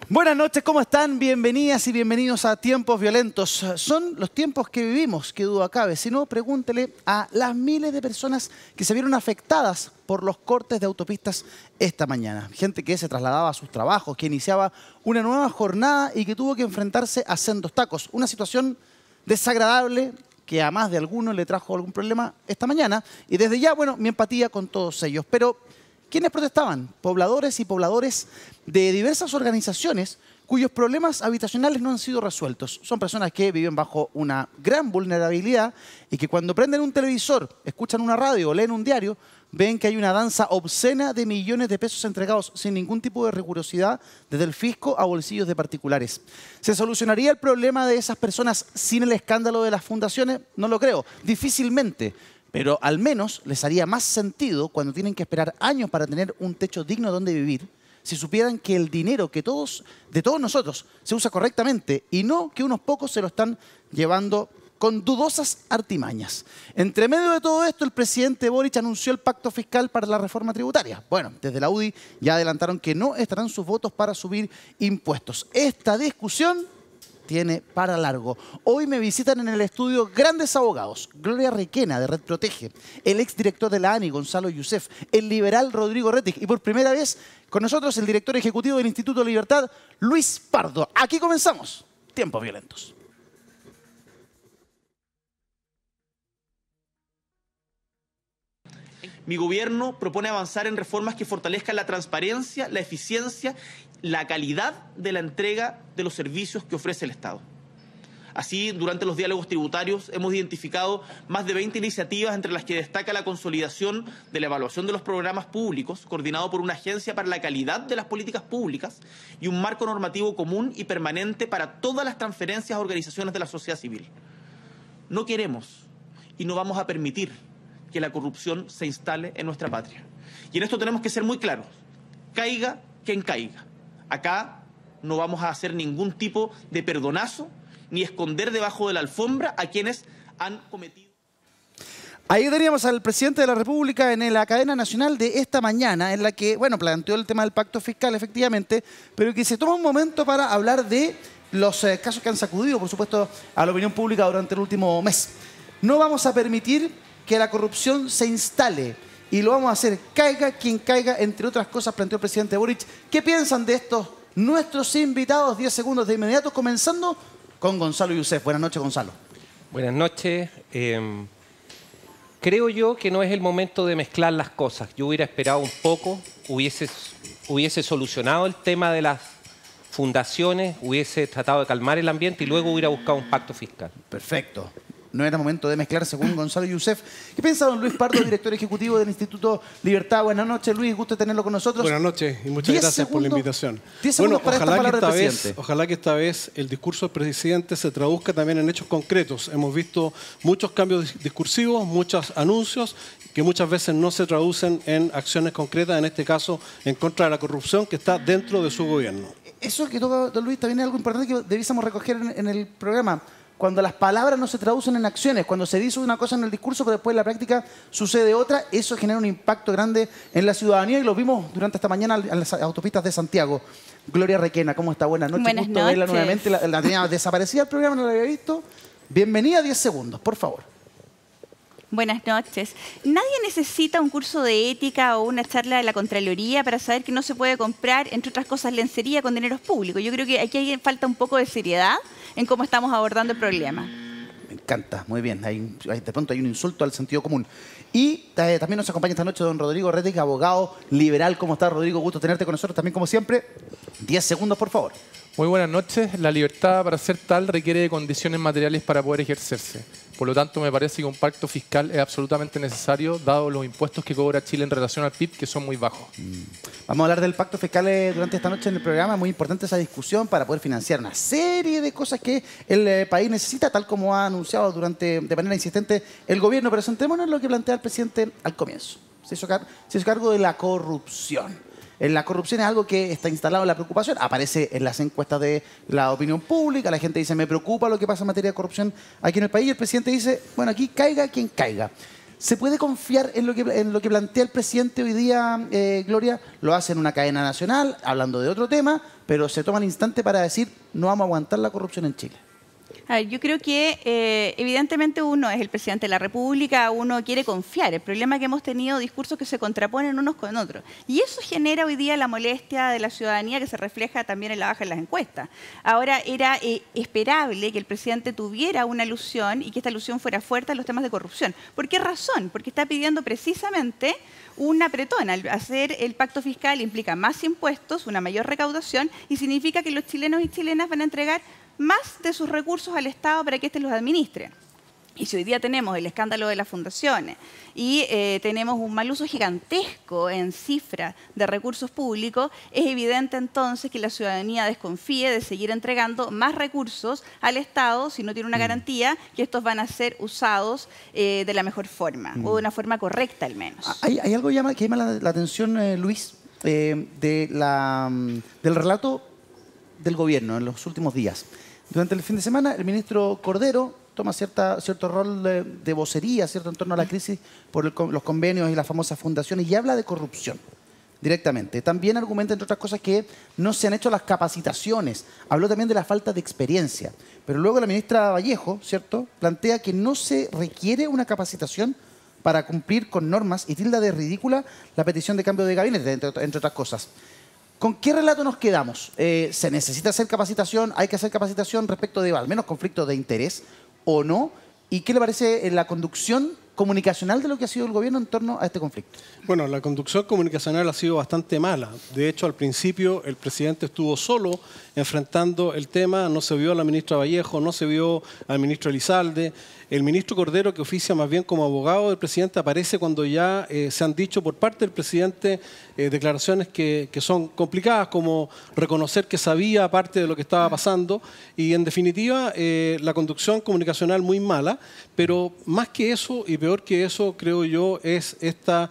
Buenas noches, ¿cómo están? Bienvenidas y bienvenidos a Tiempos Violentos. Son los tiempos que vivimos, qué duda cabe. Si no, pregúntele a las miles de personas que se vieron afectadas por los cortes de autopistas esta mañana. Gente que se trasladaba a sus trabajos, que iniciaba una nueva jornada y que tuvo que enfrentarse a sendos tacos. Una situación desagradable que a más de alguno le trajo algún problema esta mañana. Y desde ya, bueno, mi empatía con todos ellos. Pero ¿quiénes protestaban? Pobladores y pobladores de diversas organizaciones cuyos problemas habitacionales no han sido resueltos. Son personas que viven bajo una gran vulnerabilidad y que cuando prenden un televisor, escuchan una radio o leen un diario, ven que hay una danza obscena de millones de pesos entregados sin ningún tipo de rigurosidad desde el fisco a bolsillos de particulares. ¿Se solucionaría el problema de esas personas sin el escándalo de las fundaciones? No lo creo, difícilmente. Pero al menos les haría más sentido cuando tienen que esperar años para tener un techo digno donde vivir, si supieran que el dinero de todos nosotros se usa correctamente y no que unos pocos se lo están llevando con dudosas artimañas. Entre medio de todo esto, el presidente Boric anunció el pacto fiscal para la reforma tributaria. Bueno, desde la UDI ya adelantaron que no estarán sus votos para subir impuestos. Esta discusión tiene para largo. Hoy me visitan en el estudio grandes abogados. Gloria Requena, de Red Protege, el exdirector de la ANI, Gonzalo Youssef, el liberal Rodrigo Rettig y por primera vez con nosotros el director ejecutivo del Instituto Libertad, Luis Pardo. Aquí comenzamos Tiempos Violentos. Mi gobierno propone avanzar en reformas que fortalezcan la transparencia, la eficiencia, la calidad de la entrega de los servicios que ofrece el Estado. Así, durante los diálogos tributarios hemos identificado más de 20 iniciativas, entre las que destaca la consolidación de la evaluación de los programas públicos, coordinado por una agencia para la calidad de las políticas públicas y un marco normativo común y permanente para todas las transferencias a organizaciones de la sociedad civil. No queremos y no vamos a permitir que la corrupción se instale en nuestra patria. Y en esto tenemos que ser muy claros. Caiga quien caiga. Acá no vamos a hacer ningún tipo de perdonazo ni esconder debajo de la alfombra a quienes han cometido. Ahí teníamos al presidente de la República en la cadena nacional de esta mañana, en la que, bueno, planteó el tema del pacto fiscal, efectivamente, pero que se toma un momento para hablar de los casos que han sacudido, por supuesto, a la opinión pública durante el último mes. No vamos a permitir que la corrupción se instale y lo vamos a hacer caiga quien caiga, entre otras cosas, planteó el presidente Boric. ¿Qué piensan de estos nuestros invitados? 10 segundos de inmediato, comenzando con Gonzalo Youssef. Buenas noches, Gonzalo. Buenas noches. Creo yo que no es el momento de mezclar las cosas. Yo hubiera esperado un poco, hubiese solucionado el tema de las fundaciones, hubiese tratado de calmar el ambiente y luego hubiera buscado un pacto fiscal. Perfecto. No era momento de mezclar, según Gonzalo Youssef. ¿Qué piensa don Luis Pardo, director ejecutivo del Instituto Libertad? Buenas noches, Luis. Gusto tenerlo con nosotros. Buenas noches y muchas gracias por la invitación. 10 segundos para esta palabra del presidente. Ojalá que esta vez el discurso del presidente se traduzca también en hechos concretos. Hemos visto muchos cambios discursivos, muchos anuncios que muchas veces no se traducen en acciones concretas, en este caso en contra de la corrupción que está dentro de su gobierno. Eso que toca don Luis también es algo importante que debiésemos recoger en el programa. Cuando las palabras no se traducen en acciones, cuando se dice una cosa en el discurso pero después en la práctica sucede otra, eso genera un impacto grande en la ciudadanía y lo vimos durante esta mañana en las autopistas de Santiago. Gloria Requena, ¿cómo está? Buenas noches. Buenas Gusto noches. verla nuevamente. La tenía desaparecida el programa, no la había visto. Bienvenida, 10 segundos, por favor. Buenas noches. Nadie necesita un curso de ética o una charla de la Contraloría para saber que no se puede comprar, entre otras cosas, lencería con dineros públicos. Yo creo que aquí falta un poco de seriedad en cómo estamos abordando el problema. Me encanta, muy bien. De pronto hay un insulto al sentido común. Y también nos acompaña esta noche don Rodrigo Rettig, abogado liberal. ¿Cómo está, Rodrigo? Gusto tenerte con nosotros también, como siempre. 10 segundos, por favor. Muy buenas noches. La libertad, para ser tal, requiere de condiciones materiales para poder ejercerse. Por lo tanto, me parece que un pacto fiscal es absolutamente necesario, dado los impuestos que cobra Chile en relación al PIB, que son muy bajos. Vamos a hablar del pacto fiscal durante esta noche en el programa. Muy importante esa discusión para poder financiar una serie de cosas que el país necesita, tal como ha anunciado de manera insistente el gobierno. Pero centrémonos en lo que plantea el presidente al comienzo. Se hizo cargo de la corrupción. La corrupción es algo que está instalado en la preocupación. Aparece en las encuestas de la opinión pública. La gente dice, me preocupa lo que pasa en materia de corrupción aquí en el país. Y el presidente dice, bueno, aquí caiga quien caiga. ¿Se puede confiar en lo que plantea el presidente hoy día, Gloria? Lo hace en una cadena nacional, hablando de otro tema, pero se toma el instante para decir no vamos a aguantar la corrupción en Chile. A ver, yo creo que evidentemente uno es el presidente de la República, uno quiere confiar. El problema es que hemos tenido discursos que se contraponen unos con otros. Y eso genera hoy día la molestia de la ciudadanía que se refleja también en la baja en las encuestas. Ahora era esperable que el presidente tuviera una alusión y que esta alusión fuera fuerte a los temas de corrupción. ¿Por qué razón? Porque está pidiendo precisamente un apretón. Al hacer el pacto fiscal implica más impuestos, una mayor recaudación y significa que los chilenos y chilenas van a entregar más de sus recursos al Estado para que éste los administre. Y si hoy día tenemos el escándalo de las fundaciones y tenemos un mal uso gigantesco en cifras de recursos públicos, es evidente entonces que la ciudadanía desconfíe de seguir entregando más recursos al Estado si no tiene una garantía que estos van a ser usados de la mejor forma o de una forma correcta al menos. Hay algo que llama la atención, Luis, del relato del gobierno en los últimos días. Durante el fin de semana, el ministro Cordero toma cierto rol de vocería, en torno a la crisis por los convenios y las famosas fundaciones y habla de corrupción directamente. También argumenta, entre otras cosas, que no se han hecho las capacitaciones. Habló también de la falta de experiencia. Pero luego la ministra Vallejo, ¿cierto?, plantea que no se requiere una capacitación para cumplir con normas y tilda de ridícula la petición de cambio de gabinete, entre otras cosas. ¿Con qué relato nos quedamos? ¿Se necesita hacer capacitación? ¿Hay que hacer capacitación respecto de al menos conflictos de interés o no? ¿Y qué le parece la conducción comunicacional de lo que ha sido el gobierno en torno a este conflicto? Bueno, la conducción comunicacional ha sido bastante mala. De hecho, al principio el presidente estuvo solo enfrentando el tema. No se vio a la ministra Vallejo, no se vio al ministro Elizalde. El ministro Cordero, que oficia más bien como abogado del presidente, aparece cuando ya se han dicho por parte del presidente declaraciones que son complicadas, como reconocer que sabía parte de lo que estaba pasando. Y en definitiva, la conducción comunicacional muy mala. Pero más que eso y peor que eso, creo yo, es esta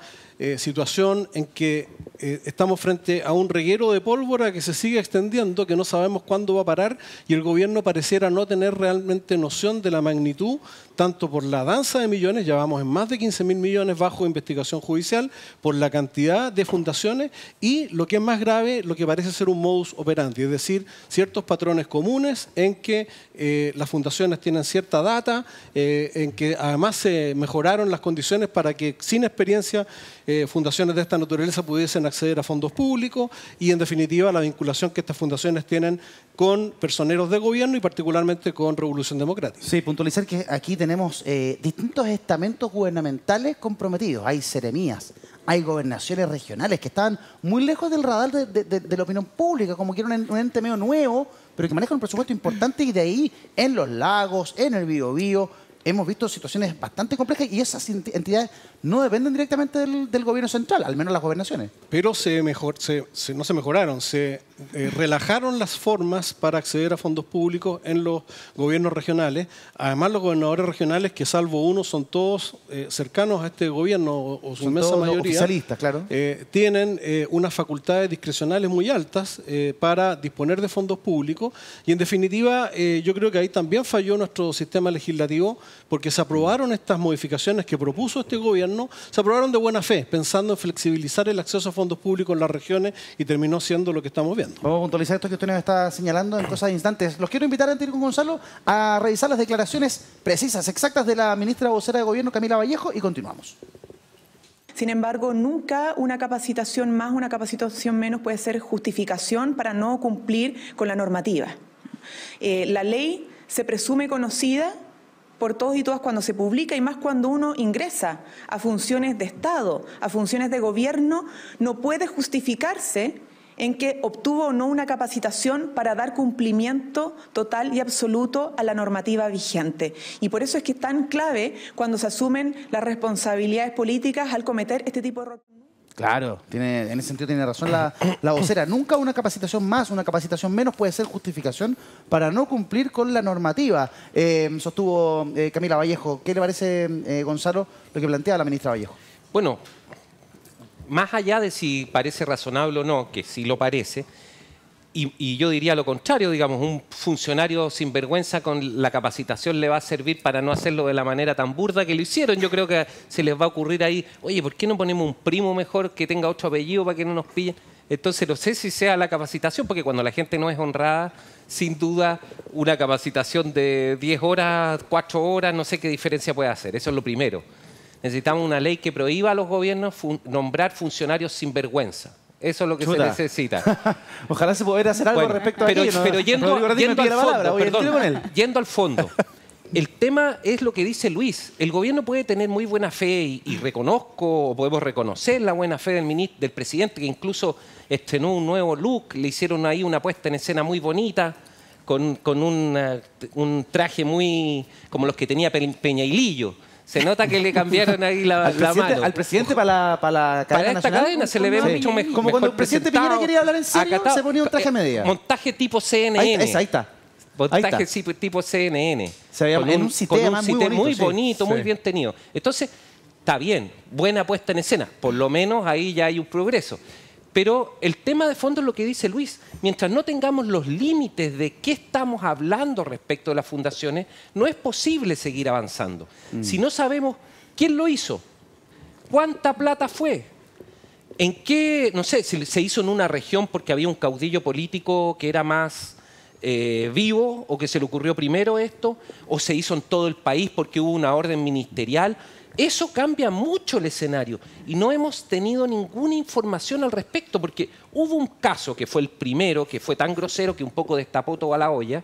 situación en que estamos frente a un reguero de pólvora que se sigue extendiendo, que no sabemos cuándo va a parar, y el gobierno pareciera no tener realmente noción de la magnitud, tanto por la danza de millones, ya vamos en más de 15.000 millones bajo investigación judicial, por la cantidad de fundaciones y, lo que es más grave, lo que parece ser un modus operandi, es decir, ciertos patrones comunes en que las fundaciones tienen cierta data, en que además se mejoraron las condiciones para que sin experiencia fundaciones de esta naturaleza pudiesen acceder a fondos públicos y, en definitiva, la vinculación que estas fundaciones tienen con personeros de gobierno y particularmente con Revolución Democrática. Sí, puntualizar que aquí tenemos distintos estamentos gubernamentales comprometidos. Hay seremías, hay gobernaciones regionales que estaban muy lejos del radar de la opinión pública, como que era un ente medio nuevo, pero que maneja un presupuesto importante, y de ahí en los lagos, en el Biobío, hemos visto situaciones bastante complejas y esas entidades no dependen directamente del gobierno central, al menos las gobernaciones. Pero no se mejoraron, se relajaron las formas para acceder a fondos públicos en los gobiernos regionales. Además, los gobernadores regionales, que salvo uno son todos cercanos a este gobierno o su inmensa mayoría, oficialistas, claro, tienen unas facultades discrecionales muy altas para disponer de fondos públicos. Y en definitiva, yo creo que ahí también falló nuestro sistema legislativo, porque se aprobaron estas modificaciones que propuso este gobierno, se aprobaron de buena fe, pensando en flexibilizar el acceso a fondos públicos en las regiones, y terminó siendo lo que estamos viendo. Vamos a puntualizar esto que usted nos está señalando en cosas de instantes. Los quiero invitar, antes de ir con Gonzalo, a revisar las declaraciones precisas, exactas de la ministra vocera de Gobierno, Camila Vallejo, y continuamos. Sin embargo, nunca una capacitación más, una capacitación menos puede ser justificación para no cumplir con la normativa. La ley se presume conocida por todos y todas cuando se publica, y más cuando uno ingresa a funciones de Estado, a funciones de gobierno, no puede justificarse en que obtuvo o no una capacitación para dar cumplimiento total y absoluto a la normativa vigente. Y por eso es que es tan clave cuando se asumen las responsabilidades políticas al cometer este tipo de errores. Claro, en ese sentido tiene razón la vocera. Nunca una capacitación más, una capacitación menos puede ser justificación para no cumplir con la normativa. Sostuvo Camila Vallejo. ¿Qué le parece, Gonzalo, lo que plantea la ministra Vallejo? Bueno, más allá de si parece razonable o no, que sí lo parece, Y yo diría lo contrario, digamos, un funcionario sinvergüenza con la capacitación le va a servir para no hacerlo de la manera tan burda que lo hicieron. Yo creo que se les va a ocurrir ahí, oye, ¿por qué no ponemos un primo mejor que tenga otro apellido para que no nos pillen? Entonces no sé si sea la capacitación, porque cuando la gente no es honrada, sin duda una capacitación de 10 horas, 4 horas, no sé qué diferencia puede hacer. Eso es lo primero. Necesitamos una ley que prohíba a los gobiernos nombrar funcionarios sinvergüenza. Eso es lo que se necesita. Ojalá se pudiera hacer algo respecto a aquello, ¿no? Pero yendo al fondo, el tema es lo que dice Luis. El gobierno puede tener muy buena fe y reconozco, o podemos reconocer la buena fe del presidente, que incluso estrenó un nuevo look, le hicieron ahí una puesta en escena muy bonita, con un traje muy como los que tenía Peña y Lillo. Se nota que le cambiaron ahí la mano. Al presidente para la cadena para esta nacional, cadena se le ve mucho mejor. Como cuando el presidente Piñera quería hablar en serio, se ponía un traje a medida. Montaje tipo CNN. Ahí está. Montaje tipo CNN. Se veía en un sistema muy bonito, muy bien tenido. Entonces, está bien, buena puesta en escena. Por lo menos ahí ya hay un progreso. Pero el tema de fondo es lo que dice Luis. Mientras no tengamos los límites de qué estamos hablando respecto de las fundaciones, no es posible seguir avanzando. Si no sabemos quién lo hizo, cuánta plata fue, en qué, no sé, si se hizo en una región porque había un caudillo político que era más vivo o que se le ocurrió primero esto, o se hizo en todo el país porque hubo una orden ministerial. Eso cambia mucho el escenario y no hemos tenido ninguna información al respecto porque hubo un caso que fue el primero, que fue tan grosero que un poco destapó toda la olla,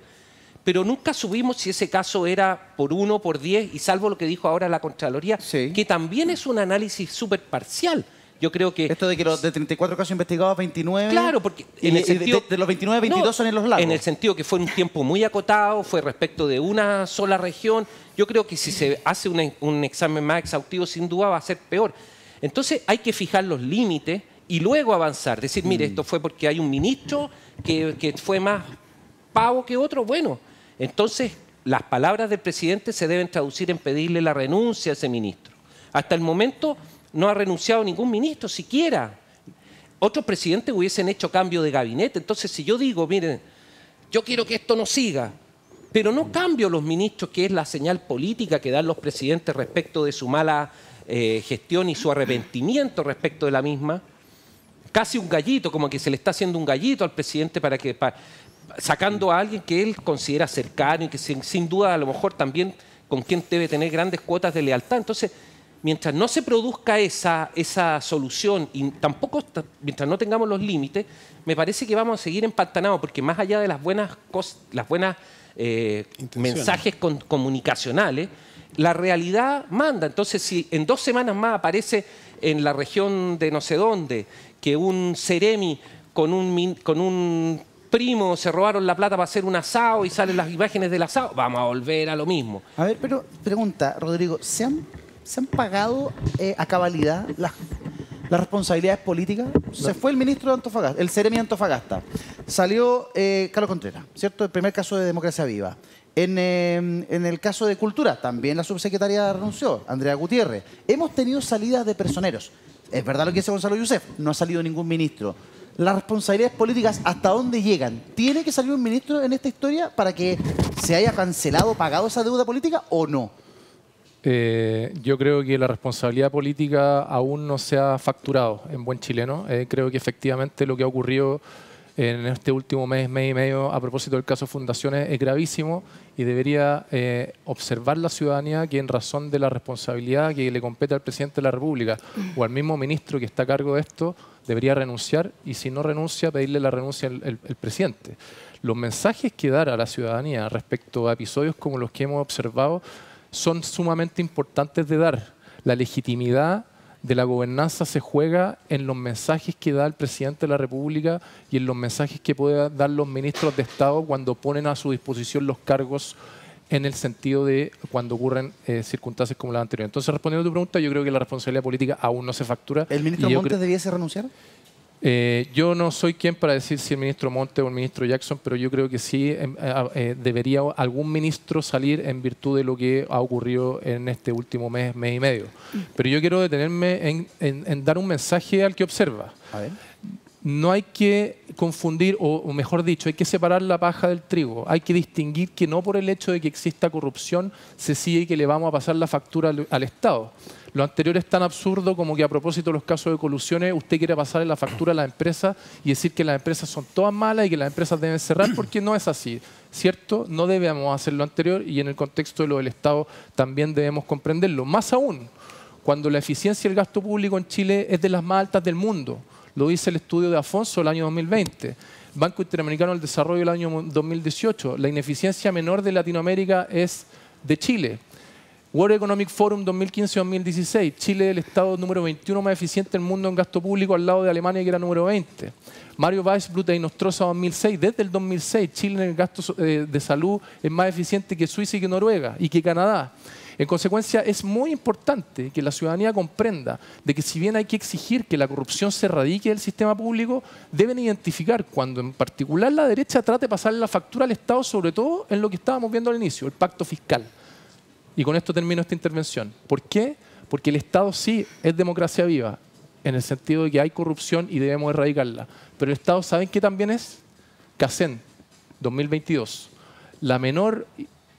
pero nunca supimos si ese caso era por 1, por 10 y salvo lo que dijo ahora la Contraloría, que también es un análisis súper parcial. Yo creo que... Esto de que de 34 casos investigados, 29... Claro, porque en el sentido, de los 29, 22 son en los lagos. En el sentido que fue un tiempo muy acotado, fue respecto de una sola región. Yo creo que si se hace un examen más exhaustivo, sin duda va a ser peor. Entonces hay que fijar los límites y luego avanzar. Decir, mire, esto fue porque hay un ministro que fue más pavo que otro. Bueno, entonces las palabras del presidente se deben traducir en pedirle la renuncia a ese ministro. Hasta el momento no ha renunciado ningún ministro siquiera. Otros presidentes hubiesen hecho cambio de gabinete. Entonces, si yo digo, miren, yo quiero que esto no siga, pero no cambio los ministros, que es la señal política que dan los presidentes respecto de su mala gestión y su arrepentimiento respecto de la misma, casi un gallito, como que se le está haciendo un gallito al presidente sacando a alguien que él considera cercano y que sin duda a lo mejor también con quien debe tener grandes cuotas de lealtad. Entonces, mientras no se produzca esa solución y tampoco mientras no tengamos los límites, me parece que vamos a seguir empantanados, porque más allá de las buenas mensajes comunicacionales, la realidad manda. Entonces, si en 2 semanas más aparece en la región de no sé dónde que un Ceremi con un primo se robaron la plata para hacer un asado y salen las imágenes del asado, vamos a volver a lo mismo. A ver, pero pregunta, Rodrigo, ¿se han pagado a cabalidad las responsabilidades políticas? Se fue el ministro de Antofagasta, el Ceremi de Antofagasta. Salió Carlos Contreras, ¿cierto? El primer caso de Democracia Viva. En el caso de Cultura, también la subsecretaria renunció, Andrea Gutiérrez. Hemos tenido salidas de personeros. Es verdad lo que dice Gonzalo Youssef, no ha salido ningún ministro. Las responsabilidades políticas, ¿hasta dónde llegan? ¿Tiene que salir un ministro en esta historia para que se haya cancelado, pagado esa deuda política o no? Yo creo que la responsabilidad política aún no se ha facturado en buen chileno. Creo que efectivamente lo que ha ocurrido en este último mes y medio a propósito del caso Fundaciones es gravísimo y debería observar la ciudadanía que en razón de la responsabilidad que le compete al presidente de la República o al mismo ministro que está a cargo de esto, debería renunciar y si no renuncia, pedirle la renuncia al presidente. Los mensajes que dar a la ciudadanía respecto a episodios como los que hemos observado son sumamente importantes de dar. La legitimidad de la gobernanza se juega en los mensajes que da el presidente de la República y en los mensajes que puedan dar los ministros de Estado cuando ponen a su disposición los cargos en el sentido de cuando ocurren circunstancias como las anteriores. Entonces, respondiendo a tu pregunta, yo creo que la responsabilidad política aún no se factura. ¿El ministro Montes debiese renunciar? Yo no soy quien para decir si el ministro Montes o el ministro Jackson, pero yo creo que sí debería algún ministro salir en virtud de lo que ha ocurrido en este último mes y medio. Pero yo quiero detenerme en dar un mensaje al que observa. A ver. no hay que confundir, o mejor dicho, hay que separar la paja del trigo. Hay que distinguir que no por el hecho de que exista corrupción se sigue que le vamos a pasar la factura al Estado. Lo anterior es tan absurdo como que a propósito de los casos de colusiones usted quiere pasarle la factura a las empresas y decir que las empresas son todas malas y que las empresas deben cerrar, porque no es así, ¿cierto? No debemos hacer lo anterior y en el contexto de lo del Estado también debemos comprenderlo. Más aún, cuando la eficiencia del gasto público en Chile es de las más altas del mundo. Lo dice el estudio de Afonso el año 2020. Banco Interamericano del Desarrollo el año 2018. La ineficiencia menor de Latinoamérica es de Chile. World Economic Forum 2015-2016. Chile es el estado número 21 más eficiente del mundo en gasto público al lado de Alemania, que era número 20. Mario Weissbluth y Nostroza 2006. Desde el 2006, Chile en el gasto de salud es más eficiente que Suiza y que Noruega y que Canadá. En consecuencia, es muy importante que la ciudadanía comprenda de que si bien hay que exigir que la corrupción se erradique del sistema público, deben identificar cuando en particular la derecha trate de pasarle la factura al Estado, sobre todo en lo que estábamos viendo al inicio, el pacto fiscal. Y con esto termino esta intervención. ¿Por qué? Porque el Estado sí es democracia viva, en el sentido de que hay corrupción y debemos erradicarla. Pero el Estado, ¿saben qué también es? CACEN, 2022. La menor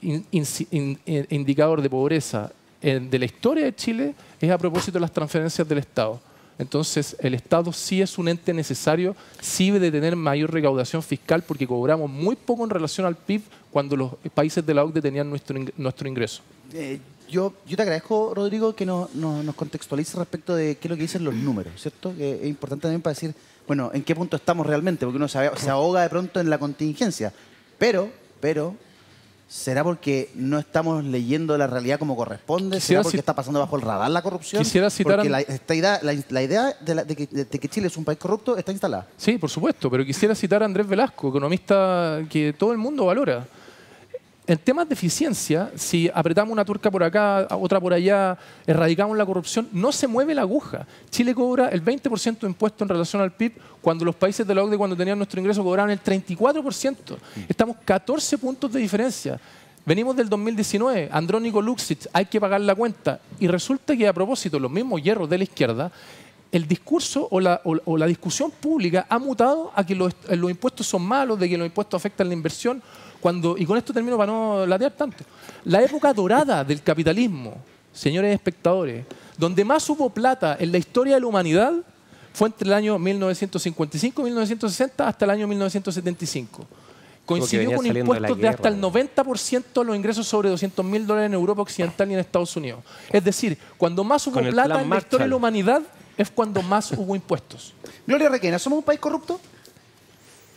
indicador de pobreza de la historia de Chile es a propósito de las transferencias del Estado. Entonces, el Estado sí es un ente necesario, sí debe tener mayor recaudación fiscal porque cobramos muy poco en relación al PIB cuando los países de la OCDE tenían nuestro ingreso. Yo te agradezco, Rodrigo, que nos contextualices respecto de qué es lo que dicen los números, ¿cierto? Que es importante también para decir, bueno, en qué punto estamos realmente, porque uno se ahoga de pronto en la contingencia. Pero, ¿será porque no estamos leyendo la realidad como corresponde? ¿Será porque está pasando bajo el radar la corrupción? Quisiera citar porque la idea de que Chile es un país corrupto está instalada. Sí, por supuesto, pero quisiera citar a Andrés Velasco, economista que todo el mundo valora. En temas de eficiencia, si apretamos una tuerca por acá, otra por allá, erradicamos la corrupción, no se mueve la aguja. Chile cobra el 20% de impuesto en relación al PIB, cuando los países de la OCDE, cuando tenían nuestro ingreso, cobraban el 34%. Estamos 14 puntos de diferencia. Venimos del 2019, Andrónico Luksic, hay que pagar la cuenta. Y resulta que, a propósito, los mismos hierros de la izquierda, el discurso o la discusión pública ha mutado a que los impuestos son malos, de que los impuestos afectan la inversión. Y con esto termino para no latear tanto. La época dorada del capitalismo, señores espectadores, donde más hubo plata en la historia de la humanidad, fue entre el año 1955 y 1960 hasta el año 1975. Coincidió con impuestos de hasta el 90% de los ingresos sobre $200.000 en Europa Occidental y en Estados Unidos. Es decir, cuando más hubo plata en la historia de la humanidad, es cuando más hubo impuestos. Gloria Requena, ¿somos un país corrupto?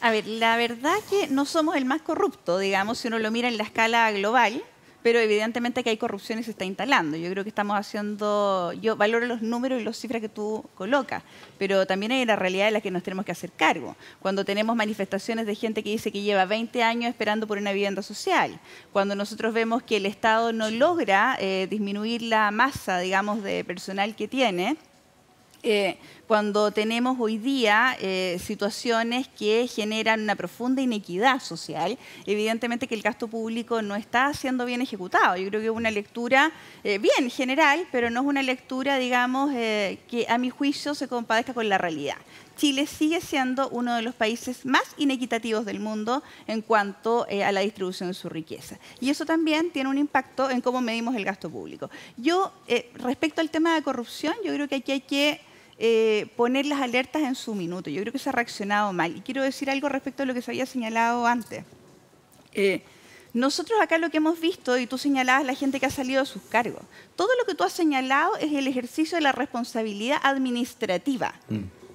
A ver, la verdad que no somos el más corrupto, digamos, si uno lo mira en la escala global, pero evidentemente que hay corrupción y se está instalando. Yo creo que estamos haciendo, yo valoro los números y las cifras que tú colocas, pero también hay la realidad de la que nos tenemos que hacer cargo. Cuando tenemos manifestaciones de gente que dice que lleva 20 años esperando por una vivienda social, cuando nosotros vemos que el Estado no logra disminuir la masa, digamos, de personal que tiene, cuando tenemos hoy día situaciones que generan una profunda inequidad social, evidentemente que el gasto público no está siendo bien ejecutado. Yo creo que es una lectura bien general, pero no es una lectura, digamos, que a mi juicio se compadezca con la realidad. Chile sigue siendo uno de los países más inequitativos del mundo en cuanto a la distribución de su riqueza. Y eso también tiene un impacto en cómo medimos el gasto público. Yo, respecto al tema de corrupción, yo creo que aquí hay que poner las alertas en su minuto. Yo creo que se ha reaccionado mal. Y quiero decir algo respecto a lo que se había señalado antes. Nosotros acá lo que hemos visto, y tú señalabas la gente que ha salido de sus cargos, todo lo que tú has señalado es el ejercicio de la responsabilidad administrativa,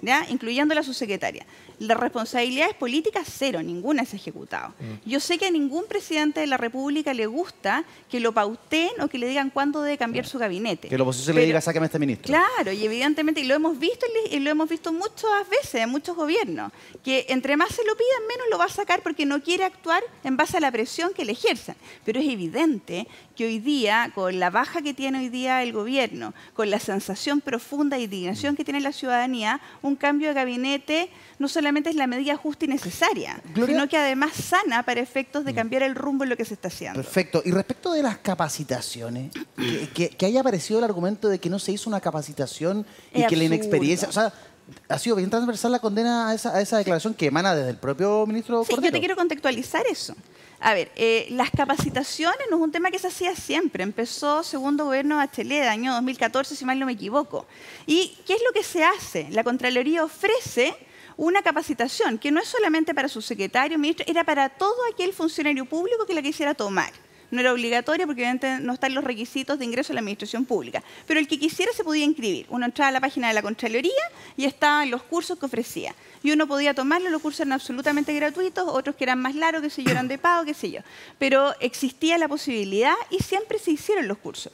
¿ya? Incluyendo la subsecretaria. Las responsabilidades políticas, cero, ninguna se ha ejecutado. Yo sé que a ningún presidente de la República le gusta que lo pauteen o que le digan cuándo debe cambiar su gabinete. Que la oposición le diga, sácame a este ministro. Claro, y evidentemente, y lo hemos visto muchas veces en muchos gobiernos, que entre más se lo pidan, menos lo va a sacar porque no quiere actuar en base a la presión que le ejerzan. Pero es evidente que hoy día, con la baja que tiene hoy día el gobierno, con la sensación profunda de indignación que tiene la ciudadanía, un cambio de gabinete no solamente es la medida justa y necesaria, Gloria, sino que además sana para efectos de cambiar el rumbo en lo que se está haciendo. Perfecto. Y respecto de las capacitaciones, que haya aparecido el argumento de que no se hizo una capacitación y que la inexperiencia... O sea, ha sido bien transversal la condena a esa declaración que emana desde el propio ministro Sí, Cordero. yo te quiero contextualizar eso. A ver, las capacitaciones no es un tema que se hacía siempre. Empezó segundo gobierno Bachelet, año 2014, si mal no me equivoco. ¿Y qué es lo que se hace? La Contraloría ofrece una capacitación que no es solamente para su secretario, ministro, era para todo aquel funcionario público que la quisiera tomar. No era obligatoria porque obviamente no están los requisitos de ingreso a la administración pública. Pero el que quisiera se podía inscribir. Uno entraba a la página de la Contraloría y estaban los cursos que ofrecía. Y uno podía tomarlo, los cursos eran absolutamente gratuitos, otros que eran más largos, que se yo, eran de pago, qué sé yo. Pero existía la posibilidad y siempre se hicieron los cursos.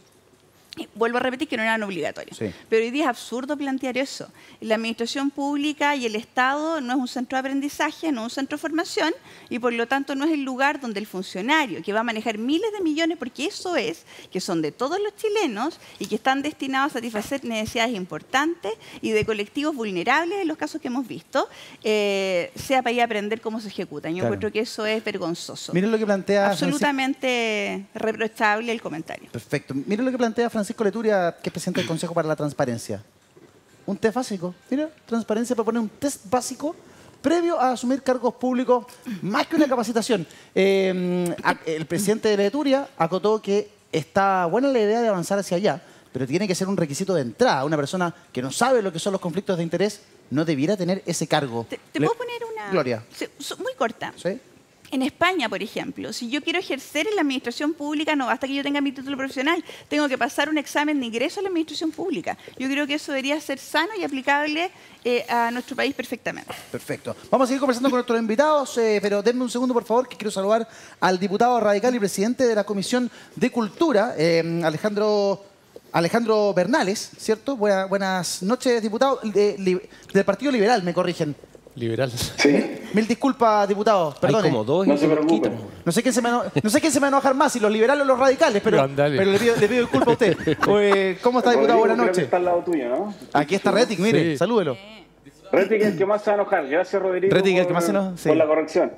Vuelvo a repetir que no eran obligatorios. Sí. Pero hoy día es absurdo plantear eso. La administración pública y el Estado no es un centro de aprendizaje, no es un centro de formación y por lo tanto no es el lugar donde el funcionario que va a manejar miles de millones, porque eso es, que son de todos los chilenos y que están destinados a satisfacer necesidades importantes y de colectivos vulnerables en los casos que hemos visto, sea para ir a aprender cómo se ejecutan. Yo encuentro que eso es vergonzoso. Miren lo que plantea Absolutamente reprochable el comentario. Perfecto. Miren lo que plantea Francisco Leturia, que es presidente del Consejo para la Transparencia. Un test básico. Mira, Transparencia propone un test básico previo a asumir cargos públicos, más que una capacitación. El presidente de Leturia acotó que está buena la idea de avanzar hacia allá, pero tiene que ser un requisito de entrada. Una persona que no sabe lo que son los conflictos de interés no debiera tener ese cargo. ¿Te puedo poner una? Gloria. Muy corta. ¿Sí? En España, por ejemplo, si yo quiero ejercer en la administración pública, no basta que yo tenga mi título profesional, tengo que pasar un examen de ingreso a la administración pública. Yo creo que eso debería ser sano y aplicable a nuestro país perfectamente. Perfecto. Vamos a seguir conversando con nuestros invitados, pero denme un segundo, por favor, que quiero saludar al diputado radical y presidente de la Comisión de Cultura, Alejandro Bernales, ¿cierto? Buenas noches, diputado del Partido Liberal, me corrigen. Liberal. Sí. Mil disculpas, diputado. Perdone. Hay como dos. No se preocupe. No sé quién se me va a enojar más, si los liberales o los radicales, pero le pido disculpas a usted. ¿Cómo está, diputado? Buenas noches. Está al lado tuyo, ¿no? Aquí está Retic, mire, Sí. salúdelo. Retic es el que más se va a enojar. Gracias, Rodrigo, Retic es el que más se enoja, sí. por la corrección.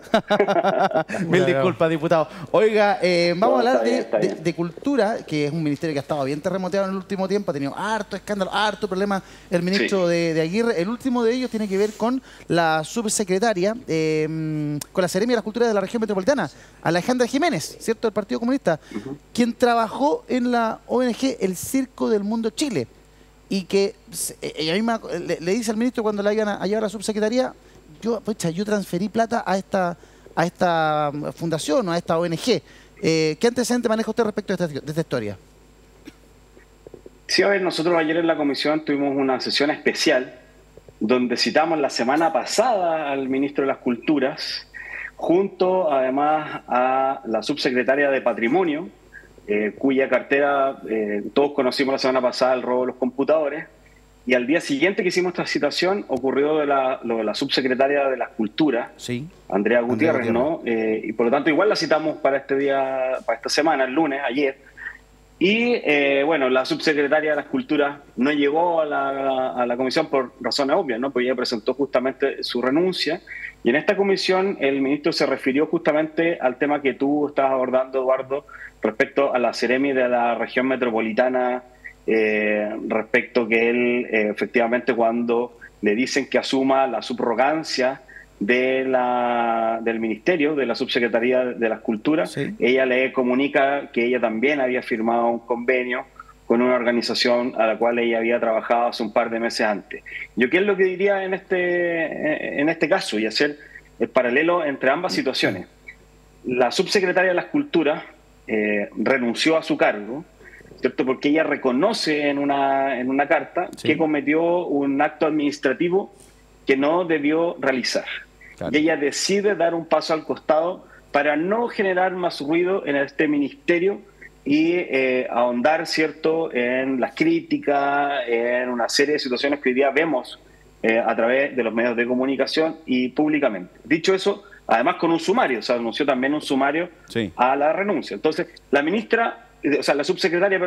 Mil disculpas, diputado. Oiga, vamos a hablar está bien. de cultura, que es un ministerio que ha estado bien terremoteado en el último tiempo, ha tenido harto escándalo, harto problema el ministro de Aguirre. El último de ellos tiene que ver con la subsecretaria, con la Seremi de las Culturas de la Región Metropolitana, Alejandra Jiménez, ¿cierto?, del Partido Comunista, quien trabajó en la ONG El Circo del Mundo Chile. Y que ella misma le dice al ministro cuando la iban a llevar a la subsecretaría, yo transferí plata a esta fundación o a esta ONG. ¿Qué antecedente maneja usted respecto de esta historia? Sí, a ver, nosotros ayer en la comisión tuvimos una sesión especial donde citamos la semana pasada al ministro de las Culturas, junto además a la subsecretaria de Patrimonio, cuya cartera todos conocimos la semana pasada, el robo de los computadores, y al día siguiente que hicimos esta citación ocurrió lo de la subsecretaria de las Culturas, Sí. Andrea Gutiérrez, ¿no? Y por lo tanto igual la citamos para este día, para esta semana, el lunes, ayer. Y bueno, la subsecretaria de las Culturas no llegó a la comisión por razones obvias, ¿no? Porque ella presentó justamente su renuncia. Y en esta comisión el ministro se refirió justamente al tema que tú estabas abordando, Eduardo, respecto a la Seremi de la región metropolitana, respecto que él efectivamente cuando le dicen que asuma la subrogancia del ministerio, de la subsecretaría de las Culturas, Sí. ella le comunica que ella también había firmado un convenio con una organización a la cual ella había trabajado hace un par de meses antes. Yo qué es lo que diría en este caso y hacer el paralelo entre ambas situaciones. La subsecretaria de las Culturas renunció a su cargo, ¿cierto? Porque ella reconoce en una carta que cometió un acto administrativo que no debió realizar. Claro. Y ella decide dar un paso al costado para no generar más ruido en este ministerio y ahondar, ¿cierto?, en las críticas, en una serie de situaciones que hoy día vemos a través de los medios de comunicación y públicamente. Dicho eso, además con un sumario, se anunció también un sumario a la renuncia. Entonces, la subsecretaria,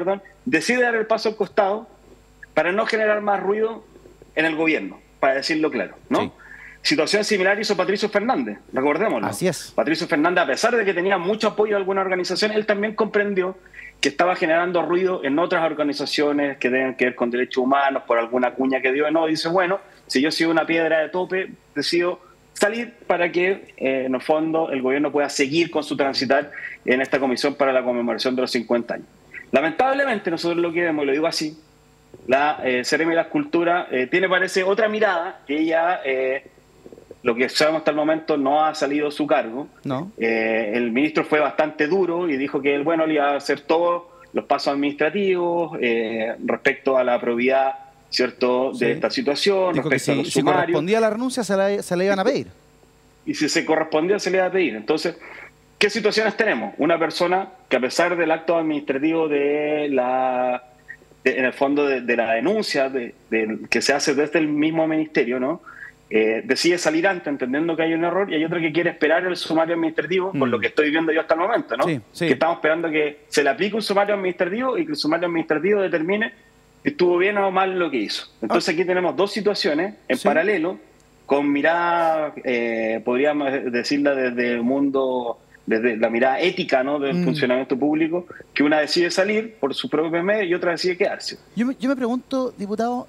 decide dar el paso al costado para no generar más ruido en el gobierno, para decirlo claro, ¿no? Sí. Situación similar hizo Patricio Fernández, recordémoslo. Así es. Patricio Fernández, a pesar de que tenía mucho apoyo de algunas organizaciones, él también comprendió que estaba generando ruido en otras organizaciones que deben que ver con derechos humanos por alguna cuña que dio. No, dice, bueno, si yo soy una piedra de tope, decido salir para que, en el fondo, el gobierno pueda seguir con su transitar en esta comisión para la conmemoración de los 50 años. Lamentablemente, nosotros lo que vemos, y lo digo así, la Seremi de las Culturas tiene, parece, otra mirada, que ella, lo que sabemos hasta el momento, no ha salido su cargo. No. El ministro fue bastante duro y dijo que él, bueno, le iba a hacer todos los pasos administrativos respecto a la probidad, ¿cierto?, de esta situación, dijo respecto que a los si sumarios. correspondía a la renuncia, se la iban a pedir. Y si se correspondía, se le iba a pedir. Entonces, ¿qué situaciones tenemos? Una persona que, a pesar del acto administrativo en el fondo de la denuncia que se hace desde el mismo ministerio, ¿no?, decide salir antes entendiendo que hay un error, y hay otra que quiere esperar el sumario administrativo, por lo que estoy viendo yo hasta el momento, ¿no? Sí. Que estamos esperando que se le aplique un sumario administrativo y que el sumario administrativo determine si estuvo bien o mal lo que hizo. Entonces aquí tenemos dos situaciones en paralelo, con mirada, podríamos decirla desde el mundo, desde la mirada ética, ¿no?, del funcionamiento público, que una decide salir por su propio medio y otra decide quedarse. Yo me pregunto, diputado,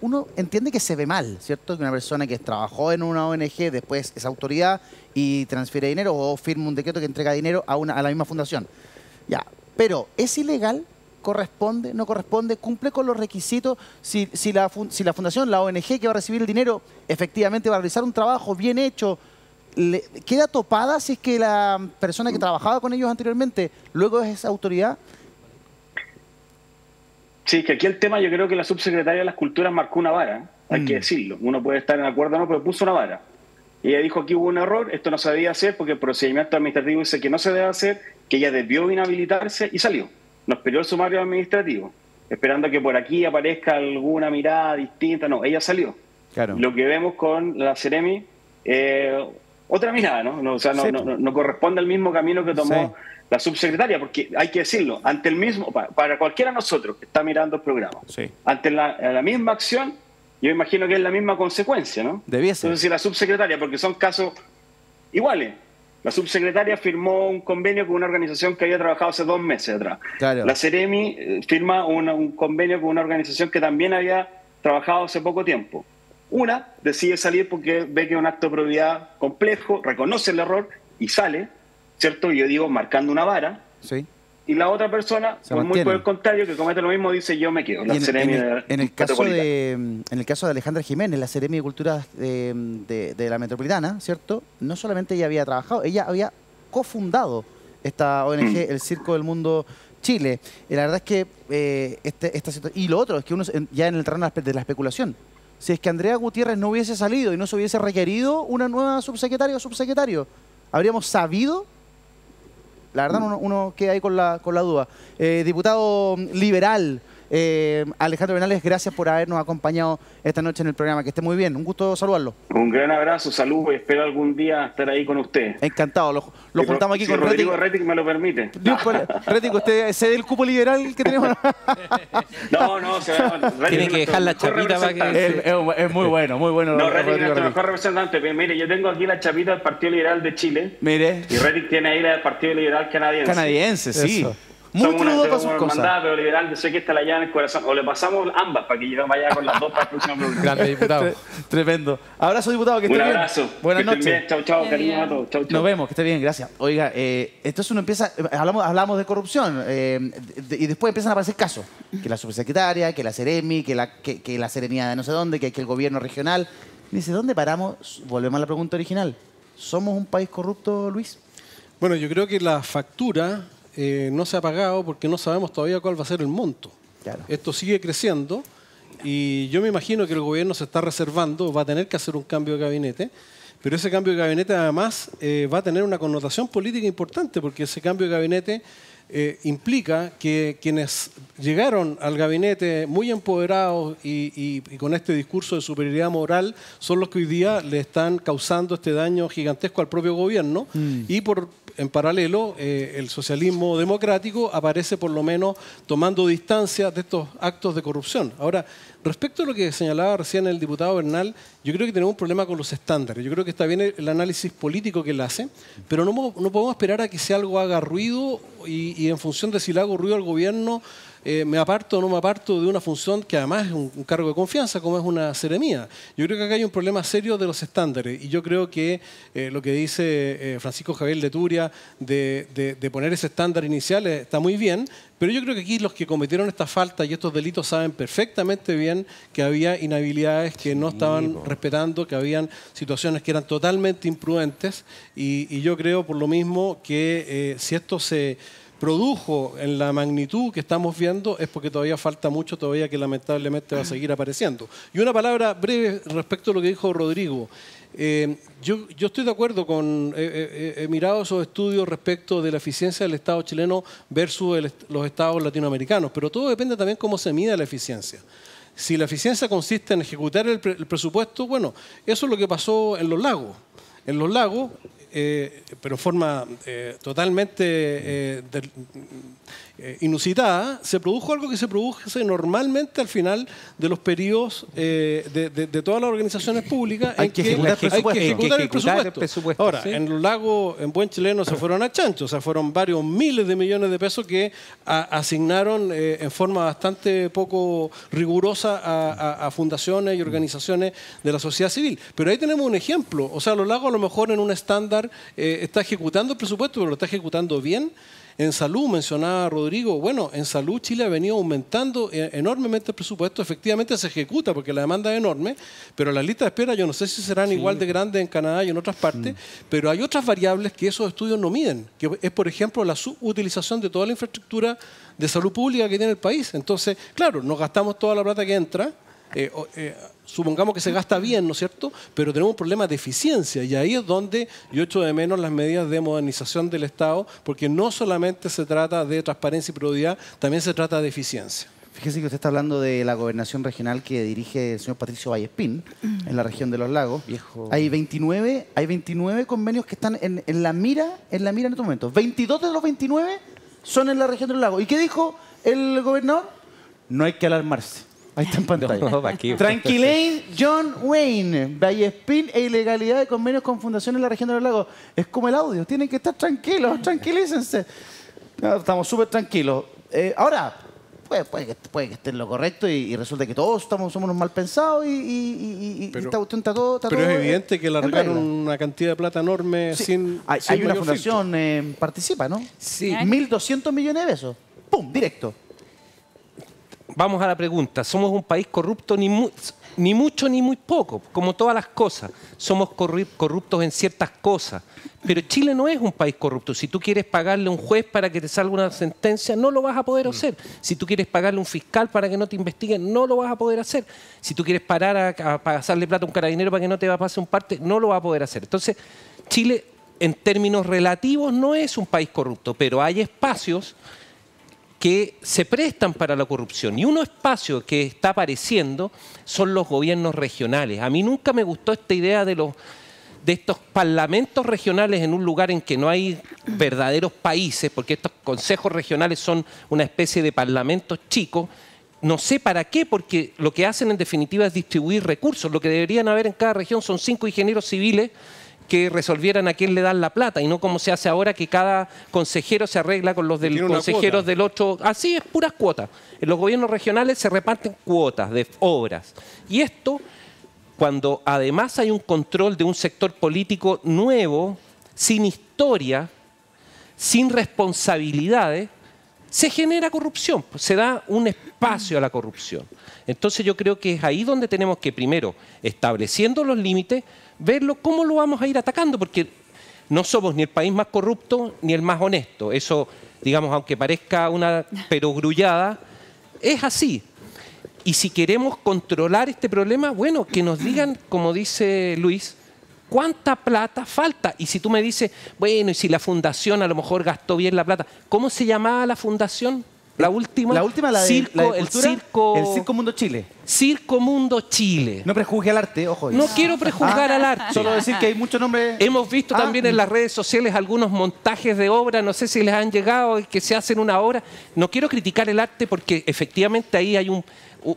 uno entiende que se ve mal, ¿cierto? Que una persona que trabajó en una ONG después es autoridad y transfiere dinero o firma un decreto que entrega dinero a la misma fundación. Ya, pero ¿es ilegal? ¿Corresponde? ¿No corresponde? ¿Cumple con los requisitos? Si la fundación, la ONG que va a recibir el dinero, efectivamente va a realizar un trabajo bien hecho, ¿queda topada si es que la persona que trabajaba con ellos anteriormente luego es autoridad? Sí, que aquí el tema, yo creo que la subsecretaria de las Culturas marcó una vara, hay que decirlo. Uno puede estar en acuerdo o no, pero puso una vara. Y ella dijo que hubo un error, esto no se debía hacer porque el procedimiento administrativo dice que no se debe hacer, que ella debió inhabilitarse y salió. No esperó el sumario administrativo, esperando que por aquí aparezca alguna mirada distinta. No, ella salió. Claro. Lo que vemos con la Seremi, otra mirada, ¿no? O sea, no corresponde al mismo camino que tomó la subsecretaria, porque hay que decirlo, ante el mismo, para cualquiera de nosotros que está mirando el programa, ante la misma acción, yo imagino que es la misma consecuencia, ¿no? Debiese. Entonces, si la subsecretaria, porque son casos iguales, la subsecretaria firmó un convenio con una organización que había trabajado hace 2 meses atrás. Claro. La Seremi firma un convenio con una organización que también había trabajado hace poco tiempo. Una decide salir porque ve que es un acto de probidad complejo, reconoce el error y sale, ¿cierto? Yo digo, marcando una vara. Sí. Y la otra persona, muy por el contrario, que comete lo mismo, dice yo me quedo. La Seremi en el caso de Alejandra Jiménez, la Seremi de Cultura de la Metropolitana, ¿cierto? No solamente ella había trabajado, ella había cofundado esta ONG, el Circo del Mundo Chile. Y la verdad es que esta situación... Y lo otro es que uno ya en el terreno de la especulación, si es que Andrea Gutiérrez no hubiese salido y no se hubiese requerido una nueva subsecretaria o subsecretario, ¿habríamos sabido? La verdad, uno queda ahí con la duda. Diputado liberal, Alejandro Bernales, gracias por habernos acompañado esta noche en el programa. Que esté muy bien. Un gusto saludarlo. Un gran abrazo, salud y espero algún día estar ahí con usted. Encantado. Lo juntamos aquí con Rodrigo Rettig me lo permite. Rettig, ¿usted cede el cupo liberal que tenemos? No, tiene que dejar la chapita para que... Es muy bueno, muy bueno. No, Rettig es nuestro mejor representante. Mire, yo tengo aquí la chapita del Partido Liberal de Chile. Mire. Y Rettig tiene ahí la del Partido Liberal canadiense. Canadiense, sí. Eso. Muy crudo para sus cosas. Pero liberal, sé que está la llave en el corazón. O le pasamos ambas para que yo vaya con las dos para el próximo programa. Grande, diputado. Tremendo. Abrazo, diputado, que esté bien. Un abrazo. Buenas noches. Chau, cariño a todos. Chau. Nos vemos, que esté bien, gracias. Oiga, entonces uno empieza, hablamos de corrupción y después empiezan a aparecer casos. Que la subsecretaria, que la Seremi, que la Serenía de no sé dónde, que el gobierno regional. Y dice, ¿dónde paramos? Volvemos a la pregunta original. ¿Somos un país corrupto, Luis? Bueno, yo creo que la factura no se ha pagado porque no sabemos todavía cuál va a ser el monto. Claro. Esto sigue creciendo y yo me imagino que el gobierno se está reservando, va a tener que hacer un cambio de gabinete, pero ese cambio de gabinete además va a tener una connotación política importante porque ese cambio de gabinete implica que quienes llegaron al gabinete muy empoderados y con este discurso de superioridad moral son los que hoy día le están causando este daño gigantesco al propio gobierno y en paralelo, el socialismo democrático aparece por lo menos tomando distancia de estos actos de corrupción. Ahora, respecto a lo que señalaba recién el diputado Bernal, yo creo que tenemos un problema con los estándares. Yo creo que está bien el análisis político que él hace, pero no podemos esperar a que si algo haga ruido y en función de si le haga ruido al gobierno, me aparto o no me aparto de una función que además es un cargo de confianza, como es una seremía. Yo creo que acá hay un problema serio de los estándares y yo creo que lo que dice Francisco Javier Leturia de poner ese estándar inicial está muy bien, pero yo creo que aquí los que cometieron esta falta y estos delitos saben perfectamente bien que había inhabilidades que no estaban respetando, que habían situaciones que eran totalmente imprudentes y yo creo por lo mismo que si esto se produjo en la magnitud que estamos viendo es porque todavía falta mucho, todavía que lamentablemente va a seguir apareciendo. Y una palabra breve respecto a lo que dijo Rodrigo. Yo estoy de acuerdo con, he mirado esos estudios respecto de la eficiencia del Estado chileno versus los estados latinoamericanos, pero todo depende también cómo se mide la eficiencia. Si la eficiencia consiste en ejecutar el presupuesto, bueno, eso es lo que pasó en los lagos. En los lagos, pero en forma totalmente inusitada, se produjo algo que se produce normalmente al final de los periodos de todas las organizaciones públicas. Hay que ejecutar el presupuesto. Ahora, ¿sí? en los lagos, en buen chileno, se fueron a chancho, o sea, fueron varios miles de millones de pesos que asignaron en forma bastante poco rigurosa a fundaciones y organizaciones de la sociedad civil. Pero ahí tenemos un ejemplo, o sea, los lagos a lo mejor en un estándar está ejecutando el presupuesto, pero lo está ejecutando bien. En salud, mencionaba Rodrigo, bueno, en salud Chile ha venido aumentando enormemente el presupuesto, efectivamente se ejecuta porque la demanda es enorme, pero las listas de espera yo no sé si serán igual de grandes en Canadá y en otras partes, pero hay otras variables que esos estudios no miden, que es por ejemplo la subutilización de toda la infraestructura de salud pública que tiene el país. Entonces, claro, nos gastamos toda la plata que entra, supongamos que se gasta bien, ¿no es cierto? Pero tenemos un problema de eficiencia y ahí es donde yo echo de menos las medidas de modernización del Estado, porque no solamente se trata de transparencia y probidad, también se trata de eficiencia. Fíjese que usted está hablando de la gobernación regional que dirige el señor Patricio Vallespín, en la región de los lagos. Hay 29 convenios que están en la mira en estos momentos. 22 de los 29 son en la región de los lagos. ¿Y qué dijo el gobernador? No hay que alarmarse. Ahí está en pantalla. No, Tranquilain John Wayne, Vallespín e ilegalidad de convenios con fundaciones en la región de los lagos. Es como el audio, tienen que estar tranquilos, tranquilícense. No, estamos súper tranquilos. Ahora, puede que esté en lo correcto y resulta que todos somos unos mal pensados y esta cuestión está todo. Pero es evidente que largaron una cantidad de plata enorme sin hay una fundación participa, ¿no? Sí. 1.200 millones de pesos. ¡Pum! Directo. Vamos a la pregunta. ¿Somos un país corrupto? Ni mucho ni muy poco, como todas las cosas. Somos corruptos en ciertas cosas. Pero Chile no es un país corrupto. Si tú quieres pagarle a un juez para que te salga una sentencia, no lo vas a poder hacer. Si tú quieres pagarle a un fiscal para que no te investiguen, no lo vas a poder hacer. Si tú quieres parar a pasarle plata a un carabinero para que no te va a pasar un parte, no lo vas a poder hacer. Entonces, Chile, en términos relativos, no es un país corrupto, pero hay espacios que se prestan para la corrupción. Y un espacio que está apareciendo son los gobiernos regionales. A mí nunca me gustó esta idea de estos parlamentos regionales en un lugar en que no hay verdaderos países, porque estos consejos regionales son una especie de parlamentos chicos. No sé para qué, porque lo que hacen en definitiva es distribuir recursos. Lo que deberían haber en cada región son 5 ingenieros civiles que resolvieran a quién le dan la plata y no como se hace ahora que cada consejero se arregla con los del consejeros del otro. Así es, puras cuotas. En los gobiernos regionales se reparten cuotas de obras. Y esto, cuando además hay un control de un sector político nuevo, sin historia, sin responsabilidades, se genera corrupción, se da un espacio a la corrupción. Entonces yo creo que es ahí donde tenemos que primero, estableciendo los límites, verlo cómo lo vamos a ir atacando, porque no somos ni el país más corrupto ni el más honesto. Eso, digamos, aunque parezca una perogrullada, es así. Y si queremos controlar este problema, bueno, que nos digan, como dice Luis, cuánta plata falta. Y si tú me dices, bueno, y si la fundación a lo mejor gastó bien la plata, ¿cómo se llamaba la fundación? La última, la de cultura, el Circo Mundo Chile. Circo Mundo Chile. No prejuzgue al arte, ojo. No quiero prejuzgar al arte. Solo decir que hay muchos nombres. Hemos visto también en las redes sociales algunos montajes de obra, no sé si les han llegado, que se hacen una obra. No quiero criticar el arte porque efectivamente ahí hay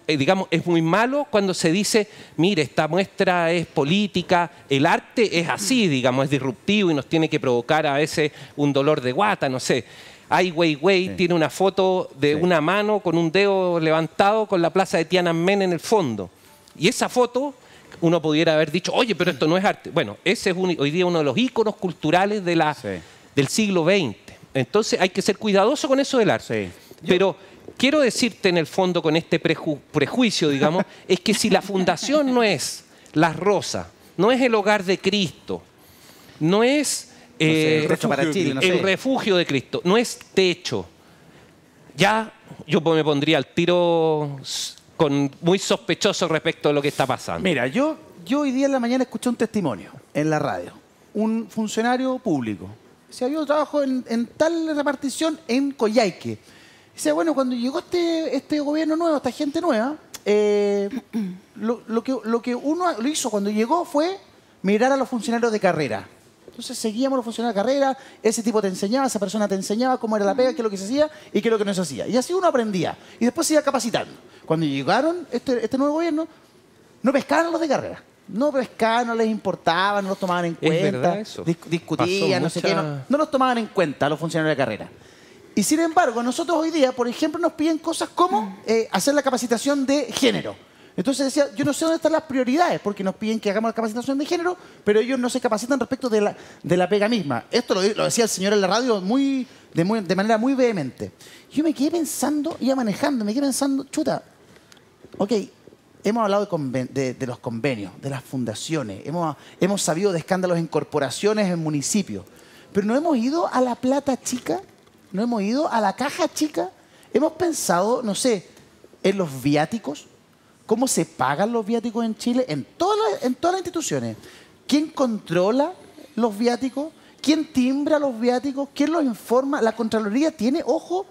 digamos, es muy malo cuando se dice, mire, esta muestra es política, el arte es así, digamos, es disruptivo y nos tiene que provocar a veces un dolor de guata, no sé. Ai Weiwei tiene una foto de una mano con un dedo levantado con la plaza de Tiananmen en el fondo. Y esa foto uno pudiera haber dicho, oye, pero esto no es arte. Bueno, ese es hoy día uno de los íconos culturales de del siglo XX. Entonces hay que ser cuidadoso con eso del arte. Pero quiero decirte en el fondo con este prejuicio, digamos, es que si la fundación no es Las Rosas, no es el Hogar de Cristo, no es el refugio de Cristo, no es Techo, ya yo me pondría al tiro muy sospechoso respecto a lo que está pasando. Mira, yo hoy día en la mañana escuché un testimonio en la radio. Un funcionario público. Dice, yo trabajo en tal repartición en Coyhaique. Dice, bueno, cuando llegó este gobierno nuevo, esta gente nueva, lo que uno lo hizo cuando llegó fue mirar a los funcionarios de carrera. Entonces seguíamos los funcionarios de carrera, ese tipo te enseñaba, esa persona te enseñaba cómo era la pega, qué es lo que se hacía y qué es lo que no se hacía. Y así uno aprendía. Y después se iba capacitando. Cuando llegaron este nuevo gobierno, no pescaban a los de carrera. No pescaban, no les importaba, no los tomaban en cuenta. ¿Es verdad eso? Discutían, no sé qué. No los tomaban en cuenta a los funcionarios de carrera. Y sin embargo, nosotros hoy día, por ejemplo, nos piden cosas como hacer la capacitación de género. Entonces decía, yo no sé dónde están las prioridades, porque nos piden que hagamos la capacitación de género, pero ellos no se capacitan respecto de la pega misma. Esto lo decía el señor en la radio de manera muy vehemente. Yo me quedé pensando, iba manejando, me quedé pensando, chuta, ok, hemos hablado de los convenios, de las fundaciones, hemos sabido de escándalos en corporaciones, en municipios, pero no hemos ido a la plata chica, no hemos ido a la caja chica, hemos pensado, no sé, en los viáticos. ¿Cómo se pagan los viáticos en Chile? En todas las instituciones. ¿Quién controla los viáticos? ¿Quién timbra los viáticos? ¿Quién los informa? ¿La Contraloría tiene, ojo,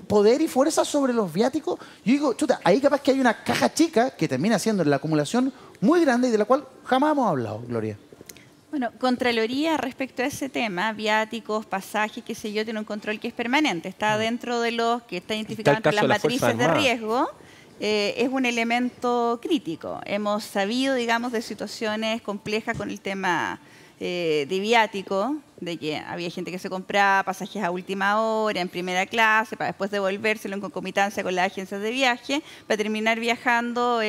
poder y fuerza sobre los viáticos? Yo digo, chuta, ahí capaz que hay una caja chica que termina siendo la acumulación muy grande y de la cual jamás hemos hablado, Gloria. Bueno, Contraloría respecto a ese tema, viáticos, pasajes, qué sé yo, tiene un control que es permanente. Está dentro de los que está identificado entre las matrices de riesgo. Es un elemento crítico. Hemos sabido, digamos, de situaciones complejas con el tema de viático, de que había gente que se compraba pasajes a última hora, en primera clase, para después devolvérselo en concomitancia con las agencias de viaje, para terminar viajando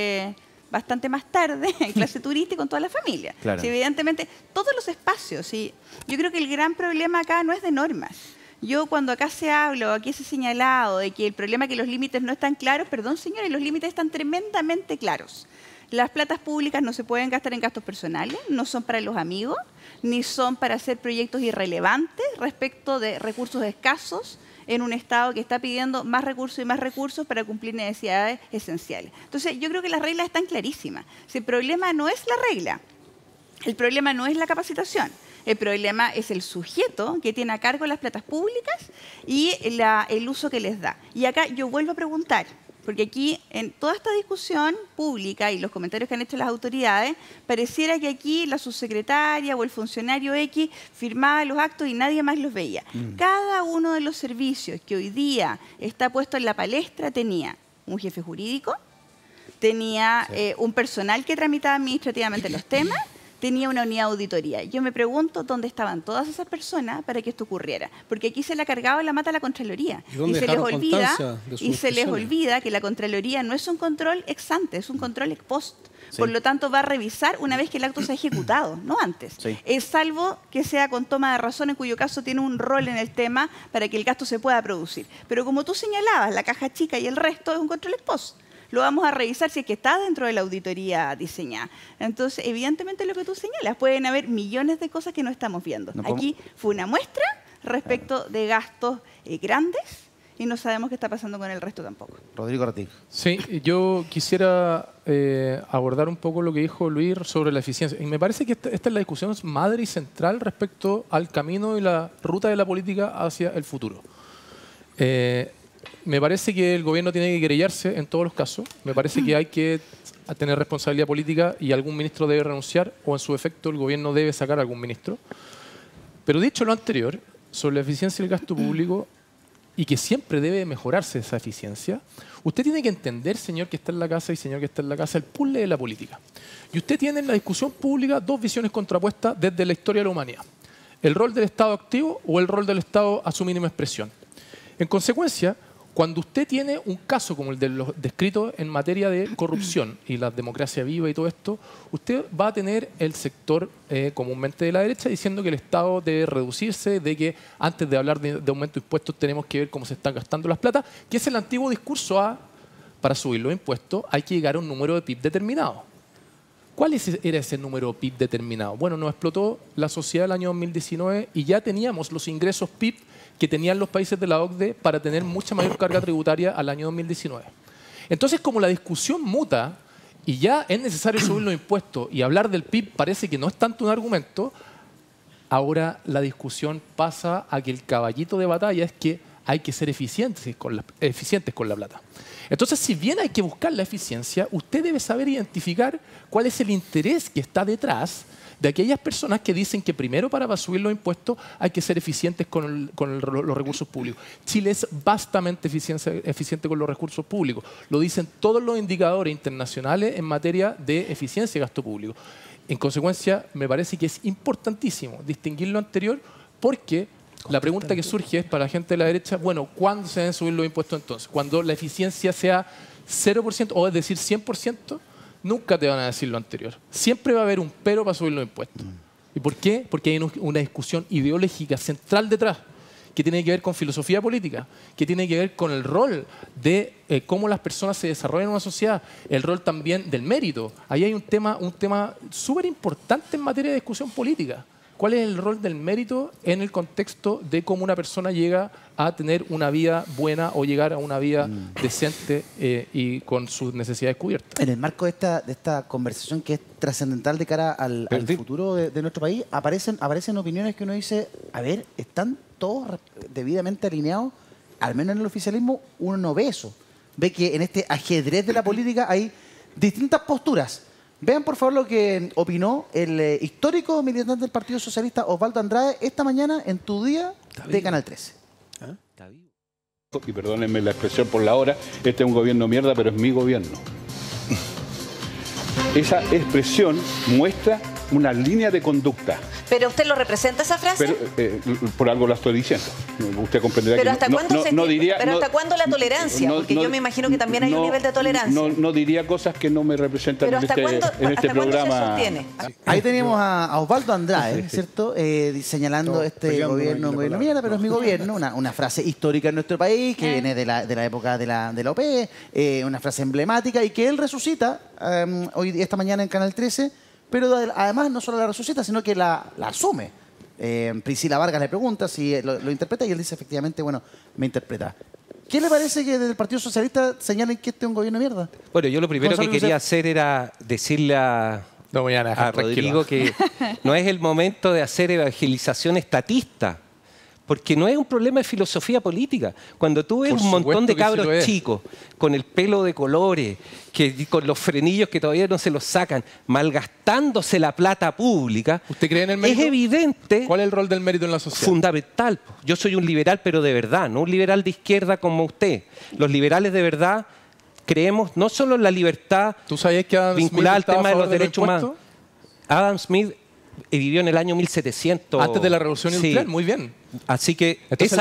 bastante más tarde en clase turística con toda la familia. Claro. Sí, evidentemente, todos los espacios. ¿Sí? Yo creo que el gran problema acá no es de normas. Yo cuando acá se habla, aquí se ha señalado de que el problema es que los límites no están claros, perdón señores, los límites están tremendamente claros. Las platas públicas no se pueden gastar en gastos personales, no son para los amigos, ni son para hacer proyectos irrelevantes respecto de recursos escasos en un Estado que está pidiendo más recursos y más recursos para cumplir necesidades esenciales. Entonces, yo creo que las reglas están clarísimas. Si el problema no es la regla, el problema no es la capacitación. El problema es el sujeto que tiene a cargo las platas públicas y el uso que les da. Y acá yo vuelvo a preguntar, porque aquí en toda esta discusión pública y los comentarios que han hecho las autoridades, pareciera que aquí la subsecretaria o el funcionario X firmaba los actos y nadie más los veía. Cada uno de los servicios que hoy día está puesto en la palestra tenía un jefe jurídico, tenía un personal que tramitaba administrativamente los temas, tenía una unidad de auditoría. Yo me pregunto dónde estaban todas esas personas para que esto ocurriera. Porque aquí se le ha cargado la mata a la Contraloría. Y se les olvida que la Contraloría no es un control ex ante, es un control ex post. Sí. Por lo tanto, va a revisar una vez que el acto se ha ejecutado, no antes. Sí. Salvo que sea con toma de razón, en cuyo caso tiene un rol en el tema para que el gasto se pueda producir. Pero como tú señalabas, la caja chica y el resto es un control ex post. Lo vamos a revisar si es que está dentro de la auditoría diseñada. Entonces, evidentemente lo que tú señalas, pueden haber millones de cosas que no estamos viendo. Aquí fue una muestra respecto de gastos grandes y no sabemos qué está pasando con el resto tampoco. Rodrigo Artig. Sí, yo quisiera abordar un poco lo que dijo Luis sobre la eficiencia. Y me parece que esta es la discusión madre y central respecto al camino y la ruta de la política hacia el futuro. Me parece que el gobierno tiene que querellarse en todos los casos. Me parece que hay que tener responsabilidad política y algún ministro debe renunciar o en su efecto el gobierno debe sacar a algún ministro. Pero dicho lo anterior, sobre la eficiencia del gasto público y que siempre debe mejorarse esa eficiencia, usted tiene que entender, señor que está en la casa y señor que está en la casa, el puzzle de la política. Y usted tiene en la discusión pública dos visiones contrapuestas desde la historia de la humanidad. El rol del Estado activo o el rol del Estado a su mínima expresión. En consecuencia, cuando usted tiene un caso como el de los descritos en materia de corrupción y la democracia viva y todo esto, usted va a tener el sector comúnmente de la derecha diciendo que el Estado debe reducirse, de que antes de hablar de aumento de impuestos tenemos que ver cómo se están gastando las plata, que es el antiguo discurso para subir los impuestos hay que llegar a un número de PIB determinado. ¿Cuál era ese número PIB determinado? Bueno, nos explotó la sociedad el año 2019 y ya teníamos los ingresos PIB que tenían los países de la OCDE para tener mucha mayor carga tributaria al año 2019. Entonces, como la discusión muta y ya es necesario subir los impuestos y hablar del PIB parece que no es tanto un argumento, ahora la discusión pasa a que el caballito de batalla es que hay que ser eficientes con la plata. Entonces, si bien hay que buscar la eficiencia, usted debe saber identificar cuál es el interés que está detrás de aquellas personas que dicen que primero para subir los impuestos hay que ser eficientes con los recursos públicos. Chile es bastante eficiente con los recursos públicos. Lo dicen todos los indicadores internacionales en materia de eficiencia y gasto público. En consecuencia, me parece que es importantísimo distinguir lo anterior porque la pregunta que surge es para la gente de la derecha, bueno, ¿cuándo se deben subir los impuestos entonces? ¿Cuando la eficiencia sea 0% o es decir 100%? Nunca te van a decir lo anterior. Siempre va a haber un pero para subir los impuestos. ¿Y por qué? Porque hay una discusión ideológica central detrás que tiene que ver con filosofía política, que tiene que ver con el rol de cómo las personas se desarrollan en una sociedad, el rol también del mérito. Ahí hay un tema súper importante en materia de discusión política. ¿Cuál es el rol del mérito en el contexto de cómo una persona llega a tener una vida buena o llegar a una vida decente y con sus necesidades cubiertas? En el marco de esta conversación que es trascendental de cara al futuro de nuestro país, aparecen opiniones que uno dice, a ver, ¿están todos debidamente alineados? Al menos en el oficialismo uno no ve eso. Ve que en este ajedrez de la política hay distintas posturas. Vean, por favor, lo que opinó el histórico militante del Partido Socialista, Osvaldo Andrade, esta mañana en Tu Día de Canal 13. Y perdónenme la expresión por la hora, este es un gobierno mierda, pero es mi gobierno. Esa expresión muestra una línea de conducta. ¿Pero usted lo representa esa frase? Pero, por algo la estoy diciendo. Usted comprenderá ¿Pero que hasta cuándo ¿hasta cuándo la tolerancia? Porque yo me imagino que también hay un nivel de tolerancia. No diría cosas que no me representan en este programa. Ahí teníamos a Osvaldo Andrade, ¿cierto? Señalando este gobierno, un gobierno mierda, pero es mi gobierno. Una frase histórica en nuestro país que viene de la época de la OP, una frase emblemática y que él resucita esta mañana en Canal 13. Pero además no solo la resucita, sino que la asume. Priscila Vargas le pregunta si lo interpreta y él dice efectivamente, bueno, me interpreta. ¿Qué le parece que desde el Partido Socialista señalen que este es un gobierno de mierda? Bueno, yo lo primero que quería hacer era decirle a Rodrigo que no es el momento de hacer evangelización estatista, porque no es un problema de filosofía política. Cuando tú ves un montón de cabros chicos con el pelo de colores, con los frenillos que todavía no se los sacan, malgastándose la plata pública, ¿usted cree en el mérito? Es evidente. ¿Cuál es el rol del mérito en la sociedad? Fundamental. Yo soy un liberal, pero de verdad, no un liberal de izquierda como usted. Los liberales de verdad creemos no solo en la libertad vinculada al tema de los derechos humanos. Adam Smith vivió en el año 1700. Antes de la Revolución Industrial, muy bien. Así que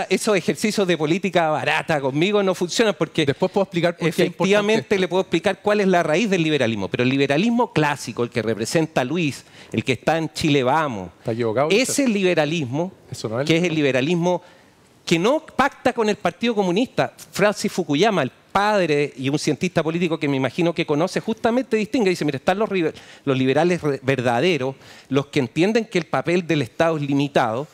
esos ejercicios de política barata conmigo no funcionan porque después puedo explicar por qué efectivamente le puedo explicar cuál es la raíz del liberalismo. Pero el liberalismo clásico, el que representa a Luis, el que está en Chile Vamos, ese liberalismo, que es el liberalismo que no pacta con el Partido Comunista. Francis Fukuyama, el padre y un cientista político que me imagino que conoce, justamente distingue, dice, mira, están los liberales verdaderos, los que entienden que el papel del Estado es limitado,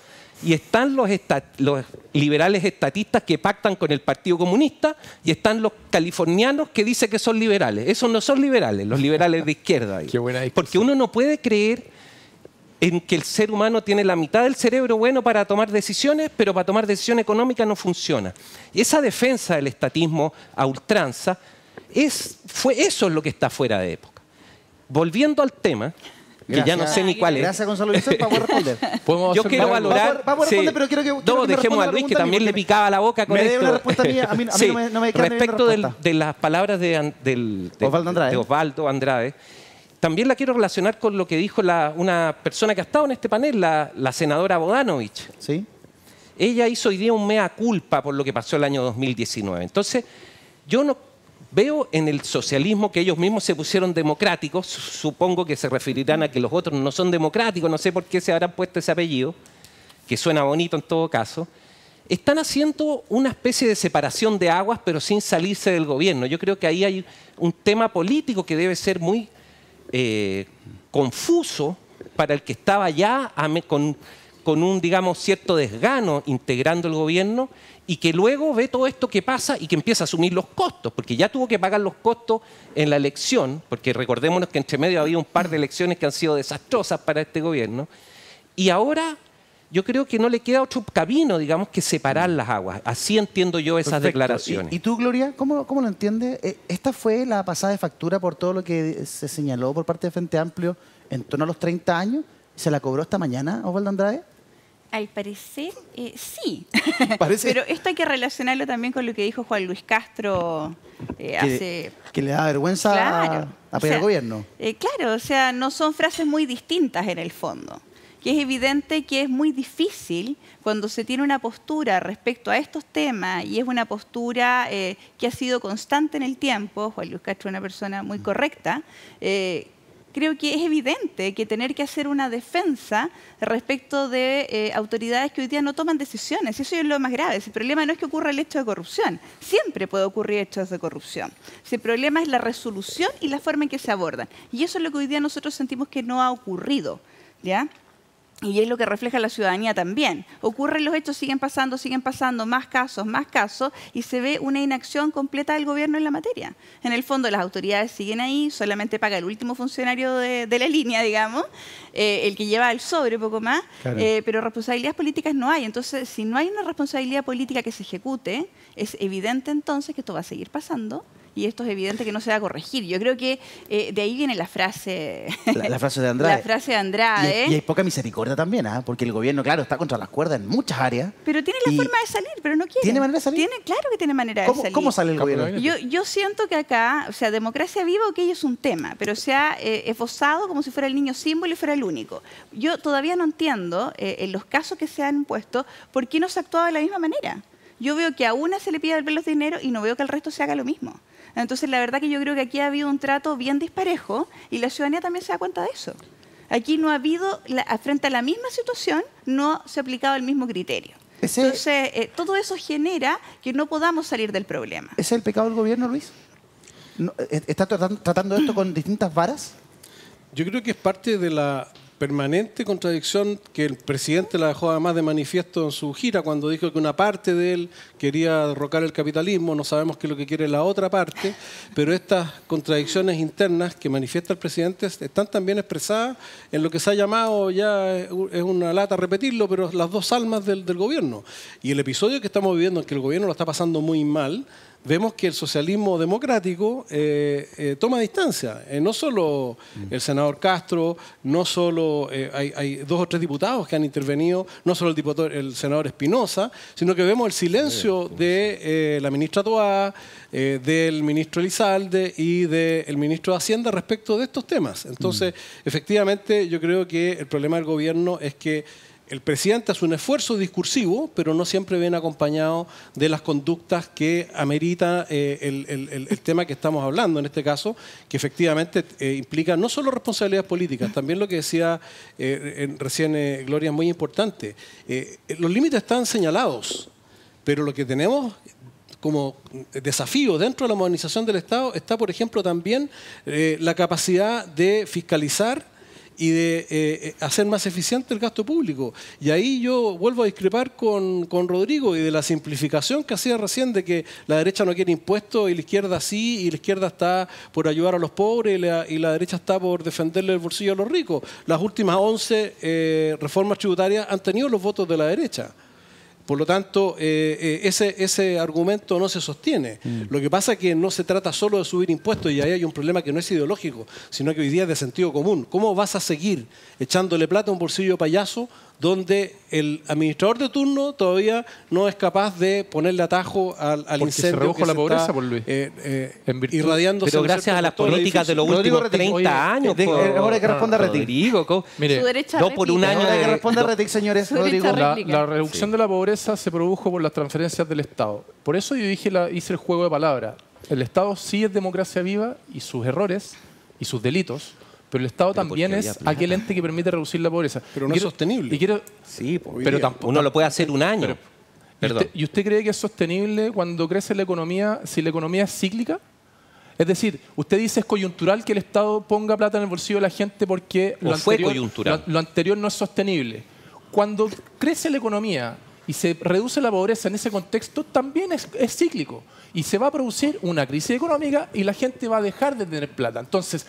y están los liberales estatistas que pactan con el Partido Comunista, y están los californianos que dicen que son liberales. Esos no son liberales, los liberales de izquierda. Qué buena discusión. Porque uno no puede creer en que el ser humano tiene la mitad del cerebro bueno para tomar decisiones, pero para tomar decisiones económicas no funciona. Y esa defensa del estatismo a ultranza, eso es lo que está fuera de época. Volviendo al tema, que ya no sé ni cuál es. Gracias, Gonzalo Vicente, para poder responder. Yo quiero valorar... Vamos a responder, pero quiero que no, dejemos a Luis, que también le picaba la boca con esto. Me dé una respuesta mía, a mí no me queda respecto de las palabras de Osvaldo Andrade, también la quiero relacionar con lo que dijo una persona que ha estado en este panel, la senadora Bodanovich. ¿Sí? ella hizo hoy día un mea culpa por lo que pasó el año 2019. Entonces, yo no veo en el socialismo que ellos mismos se pusieron democráticos, supongo que se referirán a que los otros no son democráticos, no sé por qué se habrán puesto ese apellido, que suena bonito en todo caso. Están haciendo una especie de separación de aguas, pero sin salirse del gobierno. Yo creo que ahí hay un tema político que debe ser muy confuso para el que estaba ya con un, digamos, cierto desgano integrando el gobierno y que luego ve todo esto que pasa y que empieza a asumir los costos, porque ya tuvo que pagar los costos en la elección, porque recordémonos que entre medio había un par de elecciones que han sido desastrosas para este gobierno, y ahora yo creo que no le queda otro camino, digamos, que separar las aguas. Así entiendo yo esas Perfecto. declaraciones. ¿Y tú, Gloria, cómo lo entiendes? ¿Esta fue la pasada de factura por todo lo que se señaló por parte de Frente Amplio en torno a los 30 años? ¿Se la cobró esta mañana, Osvaldo Andrade? Al parecer, sí. ¿Parece? Pero esto hay que relacionarlo también con lo que dijo Juan Luis Castro hace... Que le da vergüenza Claro. apoyar al gobierno. Claro, o sea, no son frases muy distintas en el fondo. Que es evidente que es muy difícil cuando se tiene una postura respecto a estos temas y es una postura que ha sido constante en el tiempo. Juan Luis Castro es una persona muy correcta. Creo que es evidente que tener que hacer una defensa respecto de autoridades que hoy día no toman decisiones, eso es lo más grave. El problema no es que ocurra el hecho de corrupción, siempre puede ocurrir hechos de corrupción. El problema es la resolución y la forma en que se abordan. Y eso es lo que hoy día nosotros sentimos que no ha ocurrido, ¿ya? Y es lo que refleja la ciudadanía también. Ocurren los hechos, siguen pasando, más casos, y se ve una inacción completa del gobierno en la materia. En el fondo, las autoridades siguen ahí, solamente paga el último funcionario de la línea, digamos, el que lleva el sobre, poco más, claro. Pero responsabilidades políticas no hay. Entonces, si no hay una responsabilidad política que se ejecute, es evidente entonces que esto va a seguir pasando. Y esto es evidente que no se va a corregir. Yo creo que de ahí viene la frase... La frase de Andrade. La frase de Andrade. Y hay poca misericordia también, ¿eh? Porque el gobierno, claro, está contra las cuerdas en muchas áreas. Pero tiene la forma de salir, pero no quiere. ¿Tiene manera de salir? Claro que tiene manera de salir. ¿Cómo sale el gobierno? Yo siento que acá, o sea, democracia viva, ok, es un tema, pero se ha esbozado como si fuera el niño símbolo y fuera el único. Yo todavía no entiendo, en los casos que se han puesto, por qué no se ha actuado de la misma manera. Yo veo que a una se le pide devolver los dineros y no veo que al resto se haga lo mismo. Entonces, la verdad que yo creo que aquí ha habido un trato bien disparejo y la ciudadanía también se da cuenta de eso. Aquí no ha habido, frente a la misma situación, no se ha aplicado el mismo criterio. Entonces, todo eso genera que no podamos salir del problema. ¿Ese es el pecado del gobierno, Luis? ¿Está tratando esto con distintas varas? Yo creo que es parte de la permanente contradicción que el presidente la dejó además de manifiesto en su gira cuando dijo que una parte de él quería derrocar el capitalismo. No sabemos qué es lo que quiere la otra parte, pero estas contradicciones internas que manifiesta el presidente están también expresadas en lo que se ha llamado, ya es una lata repetirlo, pero las dos almas del gobierno. Y el episodio que estamos viviendo en que el gobierno lo está pasando muy mal, vemos que el socialismo democrático toma distancia. No solo el senador Castro, no solo hay 2 o 3 diputados que han intervenido, no solo el senador Espinosa, sino que vemos el silencio de la ministra Toá, del ministro Elizalde y del ministro de Hacienda respecto de estos temas. Entonces, efectivamente, yo creo que el problema del gobierno es que el presidente hace un esfuerzo discursivo, pero no siempre viene acompañado de las conductas que amerita el tema que estamos hablando, en este caso, que efectivamente implica no solo responsabilidades políticas, también lo que decía recién Gloria es muy importante. Los límites están señalados, pero lo que tenemos como desafío dentro de la modernización del Estado está, por ejemplo, también la capacidad de fiscalizar y de hacer más eficiente el gasto público. Y ahí yo vuelvo a discrepar con Rodrigo y de la simplificación que hacía recién de que la derecha no quiere impuestos y la izquierda sí, y la izquierda está por ayudar a los pobres y la derecha está por defenderle el bolsillo a los ricos. Las últimas 11 reformas tributarias han tenido los votos de la derecha. Por lo tanto, ese argumento no se sostiene. Lo que pasa es que no se trata solo de subir impuestos, y ahí hay un problema que no es ideológico, sino que hoy día es de sentido común. ¿Cómo vas a seguir echándole plata a un bolsillo payaso donde el administrador de turno todavía no es capaz de ponerle atajo al incendio se redujo que la se pobreza, está, por Luis. irradiándose. Pero gracias a las políticas de los últimos 30 años. Ahora hay que responder a Retic. Rodrigo, Mire, Su derecha a no por un réplica. año Ahora hay que de- responder a Retic, señores. Su derecha Rodrigo. a réplica. la reducción de la pobreza se produjo por las transferencias del Estado. Por eso yo hice el juego de palabras. El Estado sí es democracia viva y sus errores y sus delitos, pero el Estado también porque es había aquel ente que permite reducir la pobreza. Pero no es sostenible. Y quiero, Sí, pero tampoco. uno lo puede hacer un año. Perdón. ¿Y usted cree que es sostenible cuando crece la economía si la economía es cíclica? Es decir, usted dice es coyuntural que el Estado ponga plata en el bolsillo de la gente porque O fue coyuntural. lo anterior no es sostenible. Cuando crece la economía y se reduce la pobreza en ese contexto, también es cíclico. Y se va a producir una crisis económica y la gente va a dejar de tener plata. Entonces,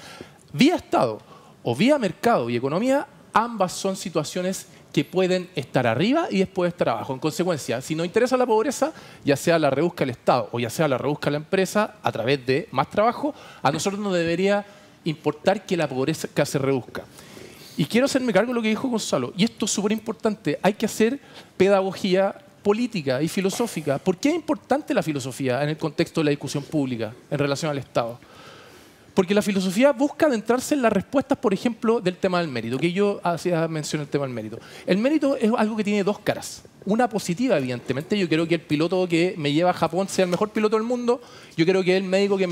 vía Estado o vía mercado y economía, ambas son situaciones que pueden estar arriba y después estar abajo. En consecuencia, si nos interesa la pobreza, ya sea la reduzca el Estado o ya sea la reduzca la empresa a través de más trabajo, a nosotros nos debería importar que la pobreza se reduzca. Y quiero hacerme cargo de lo que dijo Gonzalo, y esto es súper importante, hay que hacer pedagogía política y filosófica. ¿Por qué es importante la filosofía en el contexto de la discusión pública en relación al Estado? Porque la filosofía busca adentrarse en las respuestas, por ejemplo, del tema del mérito, que yo hacía mención del tema del mérito. El mérito es algo que tiene dos caras. Una positiva, evidentemente. Yo creo que el piloto que me lleva a Japón sea el mejor piloto del mundo. Yo creo que el médico que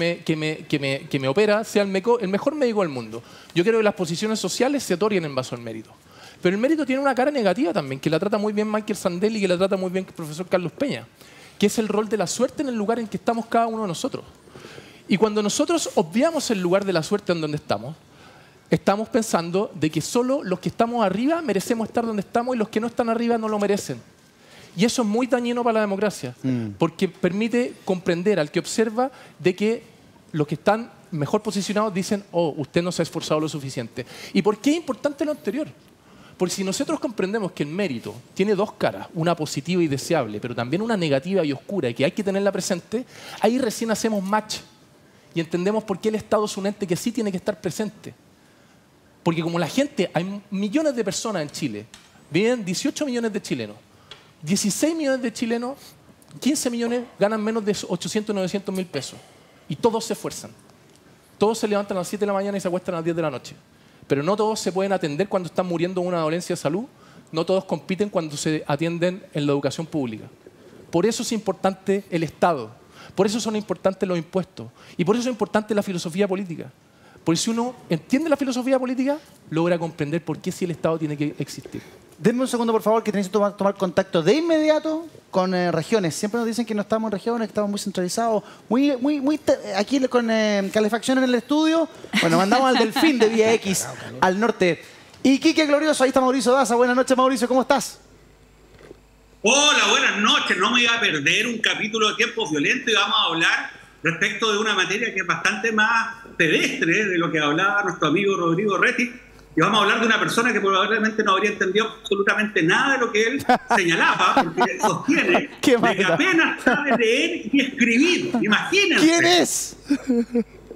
me opera sea el mejor médico del mundo. Yo creo que las posiciones sociales se otorguen en base al mérito. Pero el mérito tiene una cara negativa también, que la trata muy bien Michael Sandel y que la trata muy bien el profesor Carlos Peña, que es el rol de la suerte en el lugar en que estamos cada uno de nosotros. Y cuando nosotros obviamos el lugar de la suerte en donde estamos pensando de que solo los que estamos arriba merecemos estar donde estamos y los que no están arriba no lo merecen. Y eso es muy dañino para la democracia, porque permite comprender al que observa de que los que están mejor posicionados dicen, oh, usted no se ha esforzado lo suficiente. ¿Y por qué es importante lo anterior? Porque si nosotros comprendemos que el mérito tiene dos caras, una positiva y deseable, pero también una negativa y oscura, y que hay que tenerla presente, ahí recién hacemos match. Y entendemos por qué el Estado es un ente que sí tiene que estar presente. Porque como la gente, hay millones de personas en Chile, viven 18 millones de chilenos, 16 millones de chilenos, 15 millones ganan menos de 800, 900 mil pesos. Y todos se esfuerzan. Todos se levantan a las 7 de la mañana y se acuestan a las 10 de la noche. Pero no todos se pueden atender cuando están muriendo de una dolencia de salud. No todos compiten cuando se atienden en la educación pública. Por eso es importante el Estado. Por eso son importantes los impuestos. Y por eso es importante la filosofía política. Porque si uno entiende la filosofía política, logra comprender por qué si el Estado tiene que existir. Denme un segundo, por favor, que necesito tomar contacto de inmediato con regiones. Siempre nos dicen que no estamos en regiones, que estamos muy centralizados, aquí con calefacción en el estudio. Bueno, mandamos al Delfín de Vía X, al norte. Y Quique Glorioso, ahí está Mauricio Daza. Buenas noches, Mauricio, ¿cómo estás? Hola, buenas noches. No me iba a perder un capítulo de Tiempos Violentos y vamos a hablar respecto de una materia que es bastante más pedestre de lo que hablaba nuestro amigo Rodrigo Retic. Y vamos a hablar de una persona que probablemente no habría entendido absolutamente nada de lo que él señalaba, porque sostiene de que apenas sabe leer y escribir. Imagínense. ¿Quién es?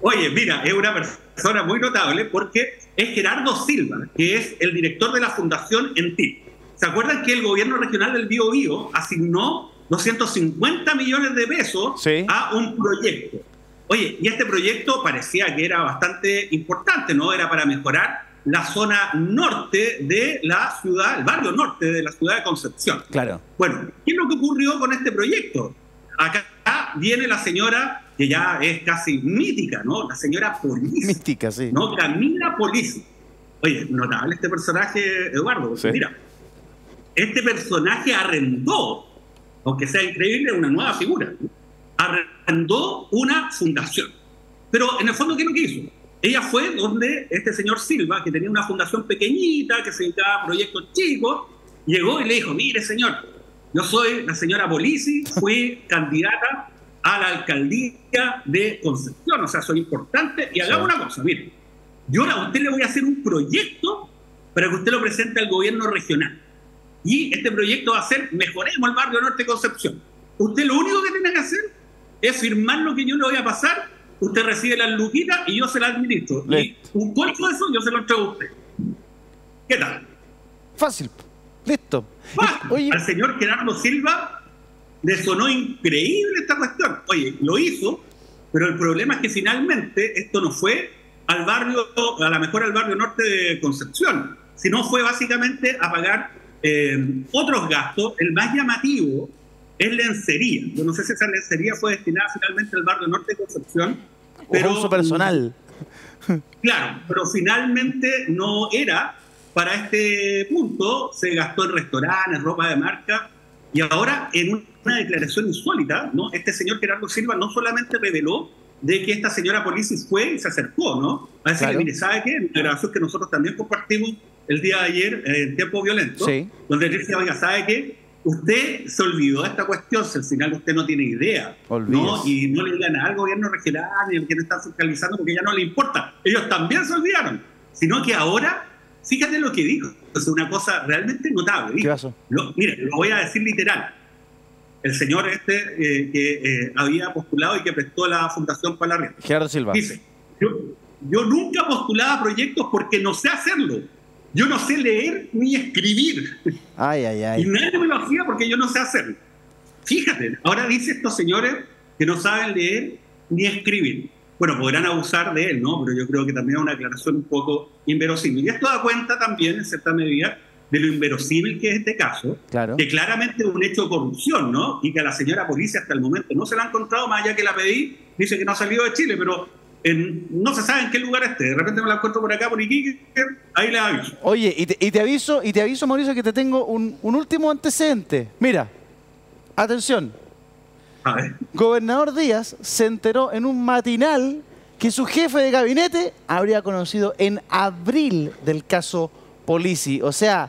Oye, mira, es una persona muy notable porque es Gerardo Silva, que es el director de la Fundación ENTIP. ¿Se acuerdan que el gobierno regional del Biobío asignó 250 millones de pesos a un proyecto? Oye, y este proyecto parecía que era bastante importante, ¿no? Era para mejorar la zona norte de la ciudad, el barrio norte de la ciudad de Concepción. Claro. Bueno, ¿qué es lo que ocurrió con este proyecto? Acá viene la señora, que ya es casi mítica, ¿no? La señora Polisi. Mítica, sí. ¿No? Camila Polisi. Oye, notable este personaje, Eduardo, porque mira, este personaje arrendó, aunque sea increíble, una nueva figura, ¿no? Arrendó una fundación. Pero en el fondo, ¿qué es lo que hizo? Ella fue donde este señor Silva, que tenía una fundación pequeñita, que se dedicaba a proyectos chicos, llegó y le dijo, mire señor, yo soy la señora Polisi, fui candidata a la alcaldía de Concepción, o sea, soy importante, y hagamos una cosa, mire, yo a usted le voy a hacer un proyecto para que usted lo presente al gobierno regional. Y este proyecto va a ser mejoremos el barrio norte de Concepción. Usted lo único que tiene que hacer es firmar lo que yo le voy a pasar, usted recibe las luquitas y yo se las administro. Y un cuarto de eso yo se lo entrego a usted. ¿Qué tal? Fácil. Listo. Oye, al señor Gerardo Silva le sonó increíble esta cuestión. Oye, lo hizo, pero el problema es que finalmente esto no fue al barrio, a lo mejor al barrio norte de Concepción, sino fue básicamente a pagar otros gastos. El más llamativo es lencería. Yo no sé si esa lencería fue destinada finalmente al barrio norte de Concepción. Pero uso personal. Claro, pero finalmente no era para este punto. Se gastó en restaurantes, ropa de marca. Y ahora, en una declaración insólita, ¿no? Este señor Gerardo Silva no solamente reveló de que esta señora Policis fue y se acercó, ¿no? A decirle, mire, ¿sabe qué? Una grabación que nosotros también compartimos el día de ayer en Tiempo Violento, donde él decía, oiga, ¿sabe qué? Usted se olvidó de esta cuestión, si al final usted no tiene idea, ¿no? Y no le diga nada al gobierno regional ni al que está fiscalizando porque ya no le importa. Ellos también se olvidaron. Sino que ahora, fíjate lo que dijo. Es una cosa realmente notable. ¿Qué pasó? Mire, lo voy a decir literal. El señor que había postulado y que prestó la Fundación Palarrián. Gerardo Silva. Dice, yo nunca postulaba proyectos porque no sé hacerlo. Yo no sé leer ni escribir. Ay, ay, ay. Y nadie me lo hacía porque yo no sé hacerlo. Fíjate, ahora dice estos señores que no saben leer ni escribir. Bueno, podrán abusar de él, ¿no? Pero yo creo que también es una aclaración un poco inverosímil. Y esto da cuenta también, en cierta medida, de lo inverosímil que es este caso, que claramente es un hecho de corrupción, ¿no? Y que a la señora Policia hasta el momento no se la ha encontrado, más allá que la pedí, dice que no ha salido de Chile, pero no se sabe en qué lugar esté. De repente me la encuentro por acá, por Iquique, ahí le aviso. Oye, y te aviso, Mauricio, que te tengo un último antecedente. Mira, atención. A ver. Gobernador Díaz se enteró en un matinal que su jefe de gabinete habría conocido en abril del caso Polici. O sea,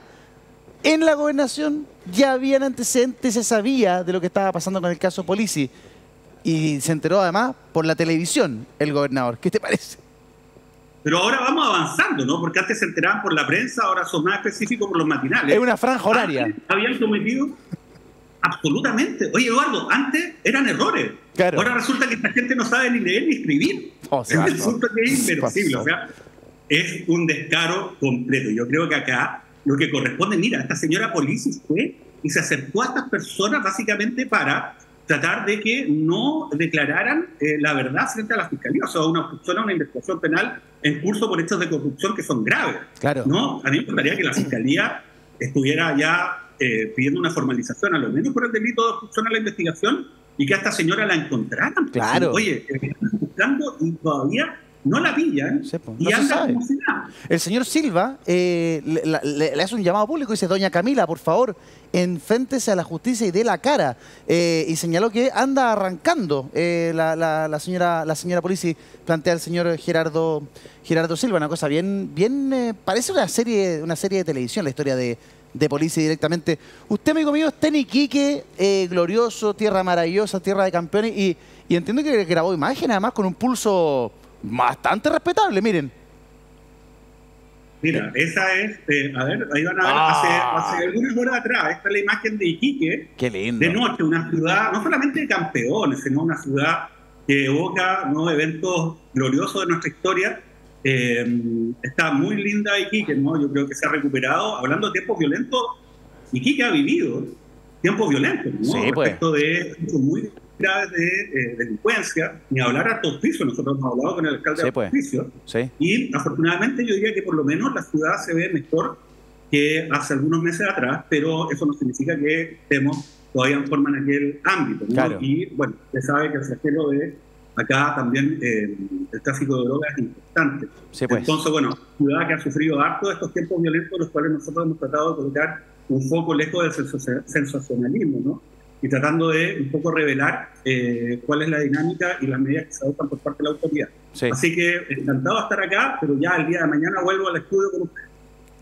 en la gobernación ya habían antecedentes, se sabía de lo que estaba pasando con el caso Polici. Y se enteró además por la televisión el gobernador. ¿Qué te parece? Pero ahora vamos avanzando, ¿no? Porque antes se enteraban por la prensa, ahora son más específicos por los matinales. Es una franja horaria. Antes habían cometido... Absolutamente. Oye, Eduardo, antes eran errores. Claro. Ahora resulta que esta gente no sabe ni leer ni escribir. Es un asunto que es inverosímil. O sea, es un descaro completo. Yo creo que acá lo que corresponde, mira, esta señora Policis fue y se acercó a estas personas básicamente para tratar de que no declararan la verdad frente a la fiscalía. O sea, una investigación penal en curso por hechos de corrupción que son graves. Claro. ¿No? A mí me gustaría que la fiscalía estuviera ya pidiendo una formalización, a lo menos por el delito de obstrucción a la investigación, y que a esta señora la encontraran. Claro. Oye, están buscando y todavía no la pillan, y no anda como si nada. El señor Silva le hace un llamado público y dice, doña Camila, por favor, enfréntese a la justicia y dé la cara. Y señaló que anda arrancando la señora Polici, plantea el señor Gerardo Silva, una cosa bien parece una serie de televisión, la historia de Polici directamente. Usted, amigo mío, está en Iquique, glorioso, tierra maravillosa, tierra de campeones, y entiendo que grabó imágenes, además, con un pulso bastante respetable, miren. Mira, esa es, a ver, ahí van a ver, hace algunas horas atrás, esta es la imagen de Iquique. Qué lindo. De noche, una ciudad, no solamente de campeones, sino una ciudad que evoca, ¿no?, eventos gloriosos de nuestra historia. Está muy linda Iquique, ¿no? Yo creo que se ha recuperado. Hablando de tiempos violentos, Iquique ha vivido tiempos violentos, ¿no? Sí, respecto de hechos muy graves de delincuencia, ni hablar a Hospicio. Nosotros hemos hablado con el alcalde de Hospicio, y afortunadamente yo diría que por lo menos la ciudad se ve mejor que hace algunos meses atrás, pero eso no significa que estemos todavía en forma en aquel ámbito, ¿no? Claro. Y bueno, se sabe que el flagelo de acá también el tráfico de drogas es importante. Sí, pues. Entonces, bueno, ciudad que ha sufrido harto de estos tiempos violentos, los cuales nosotros hemos tratado de colocar un foco lejos del sensacionalismo, ¿no? Y tratando de un poco revelar cuál es la dinámica y las medidas que se adoptan por parte de la autoridad. Sí. Así que encantado de estar acá, pero ya el día de mañana vuelvo al estudio con ustedes.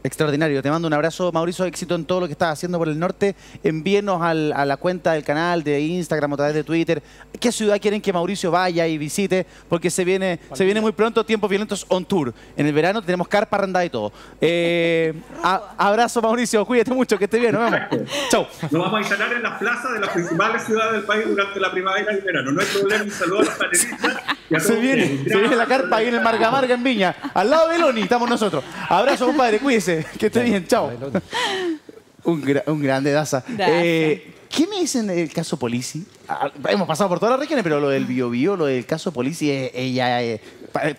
Extraordinario. Te mando un abrazo, Mauricio. Éxito en todo lo que estás haciendo por el norte. Envíenos a la cuenta del canal de Instagram o a través de Twitter. ¿Qué ciudad quieren que Mauricio vaya y visite? Porque se viene muy pronto Tiempos Violentos on Tour. En el verano tenemos carpa, randada y todo. Abrazo, Mauricio. Cuídate mucho. Que esté bien. Nos vemos. Chau. Nos vamos a instalar en las plazas de las principales ciudades del país durante la primavera y el verano. No hay problema. Un saludo a los panelistas. Se viene la carpa ahí en el Marga Marga en Viña. Al lado de Loni estamos nosotros. Abrazo, compadre. Cuídese. Que esté bien. Chao. Un grande, Daza. ¿Qué me dicen del caso Polizzi? Hemos pasado por todas las regiones, pero lo del Biobío, lo del caso Polizzi, ella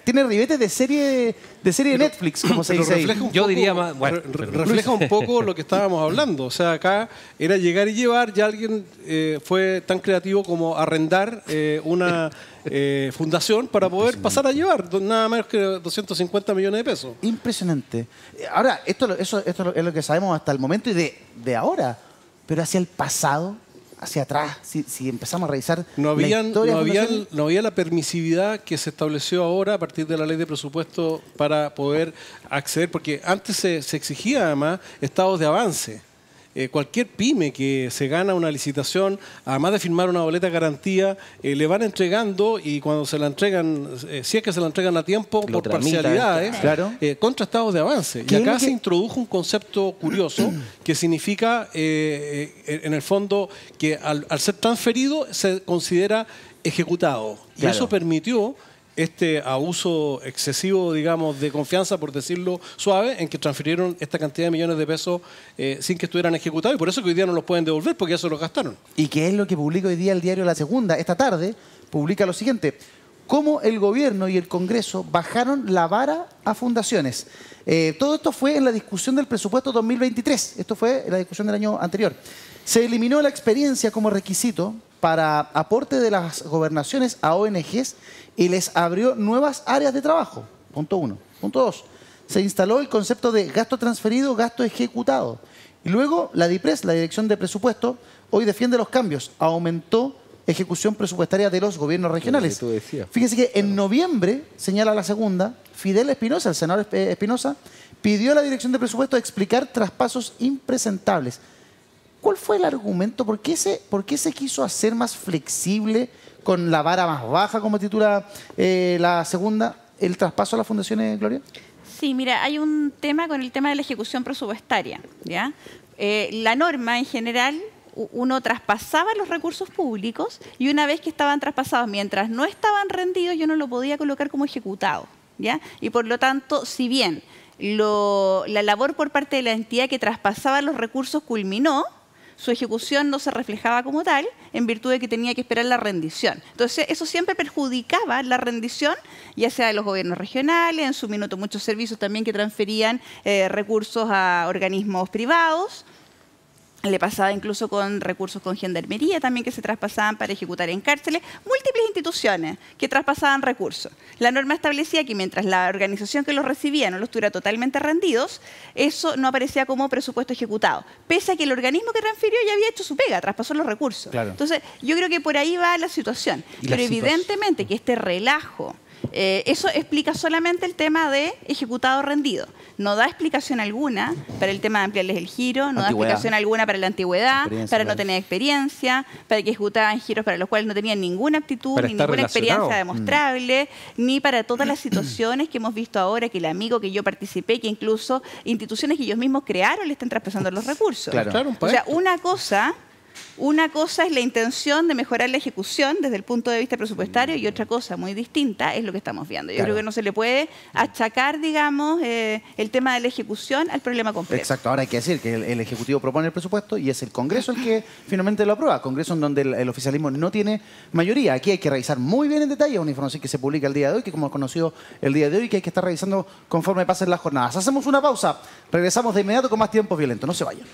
tiene ribetes de serie de Netflix, como se dice ahí. Yo diría más... Bueno, refleja un poco lo que estábamos hablando. O sea, acá era llegar y llevar, ya alguien fue tan creativo como arrendar una fundación para poder pasar a llevar nada menos que 250 millones de pesos. Impresionante. Ahora, esto es lo que sabemos hasta el momento y de ahora. Pero hacia el pasado, hacia atrás, si empezamos a revisar no había la permisividad que se estableció ahora a partir de la ley de presupuesto para poder acceder, porque antes se exigía además estados de avance. Cualquier pyme que se gana una licitación, además de firmar una boleta de garantía, le van entregando y cuando se la entregan, si es que se la entregan a tiempo, por parcialidades, contra estados de avance. Y acá se introdujo un concepto curioso que significa, en el fondo, que al ser transferido se considera ejecutado. Y eso permitió este abuso excesivo, digamos, de confianza, por decirlo suave, en que transfirieron esta cantidad de millones de pesos sin que estuvieran ejecutados, y por eso que hoy día no los pueden devolver, porque ya se los gastaron. ¿Y qué es lo que publica hoy día el diario La Segunda? Esta tarde publica lo siguiente: cómo el gobierno y el Congreso bajaron la vara a fundaciones. Todo esto fue en la discusión del presupuesto 2023. Esto fue en la discusión del año anterior. Se eliminó la experiencia como requisito para aporte de las gobernaciones a ONGs y les abrió nuevas áreas de trabajo. Punto 1. Punto 2. Se instaló el concepto de gasto transferido, gasto ejecutado. Y luego la DIPRES, la Dirección de Presupuesto, hoy defiende los cambios. Aumentó ejecución presupuestaria de los gobiernos regionales. Fíjense que en noviembre, señala La Segunda, Fidel Espinosa, el senador Espinosa, pidió a la Dirección de Presupuesto explicar traspasos impresentables. ¿Cuál fue el argumento? ¿Por qué se quiso hacer más flexible, con la vara más baja, como titula La Segunda, el traspaso a las fundaciones, Gloria? Sí, mira, hay un tema con el tema de la ejecución presupuestaria, ¿ya? La norma en general, uno traspasaba los recursos públicos y una vez que estaban traspasados, mientras no estaban rendidos, yo no lo podía colocar como ejecutado, ¿ya? Y por lo tanto, si bien la labor por parte de la entidad que traspasaba los recursos culminó, su ejecución no se reflejaba como tal en virtud de que tenía que esperar la rendición. Entonces, eso siempre perjudicaba la rendición, ya sea de los gobiernos regionales, en su minuto muchos servicios también que transferían recursos a organismos privados. Le pasaba incluso con recursos con gendarmería también que se traspasaban para ejecutar en cárceles. Múltiples instituciones que traspasaban recursos. La norma establecía que mientras la organización que los recibía no los tuviera totalmente rendidos, eso no aparecía como presupuesto ejecutado. Pese a que el organismo que transfirió ya había hecho su pega, traspasó los recursos. Claro. Entonces, yo creo que por ahí va la situación. Pero evidentemente que este relajo, eso explica solamente el tema de ejecutado rendido. No da explicación alguna para el tema de ampliarles el giro, no da explicación alguna para la antigüedad, para no tener experiencia, para que ejecutaban giros para los cuales no tenían ninguna aptitud, ni ninguna experiencia demostrable, ni para todas las situaciones que hemos visto ahora, que el amigo que yo participé, que incluso instituciones que ellos mismos crearon le están traspasando los recursos. Claro. O sea, una cosa es la intención de mejorar la ejecución desde el punto de vista presupuestario y otra cosa muy distinta es lo que estamos viendo. Yo creo que no se le puede achacar, digamos, el tema de la ejecución al problema completo. Exacto. Ahora hay que decir que el Ejecutivo propone el presupuesto y es el Congreso el que finalmente lo aprueba. Congreso en donde el oficialismo no tiene mayoría. Aquí hay que revisar muy bien en detalle una información que se publica el día de hoy, que como hemos conocido el día de hoy, que hay que estar revisando conforme pasen las jornadas. Hacemos una pausa. Regresamos de inmediato con más Tiempos Violentos. No se vayan.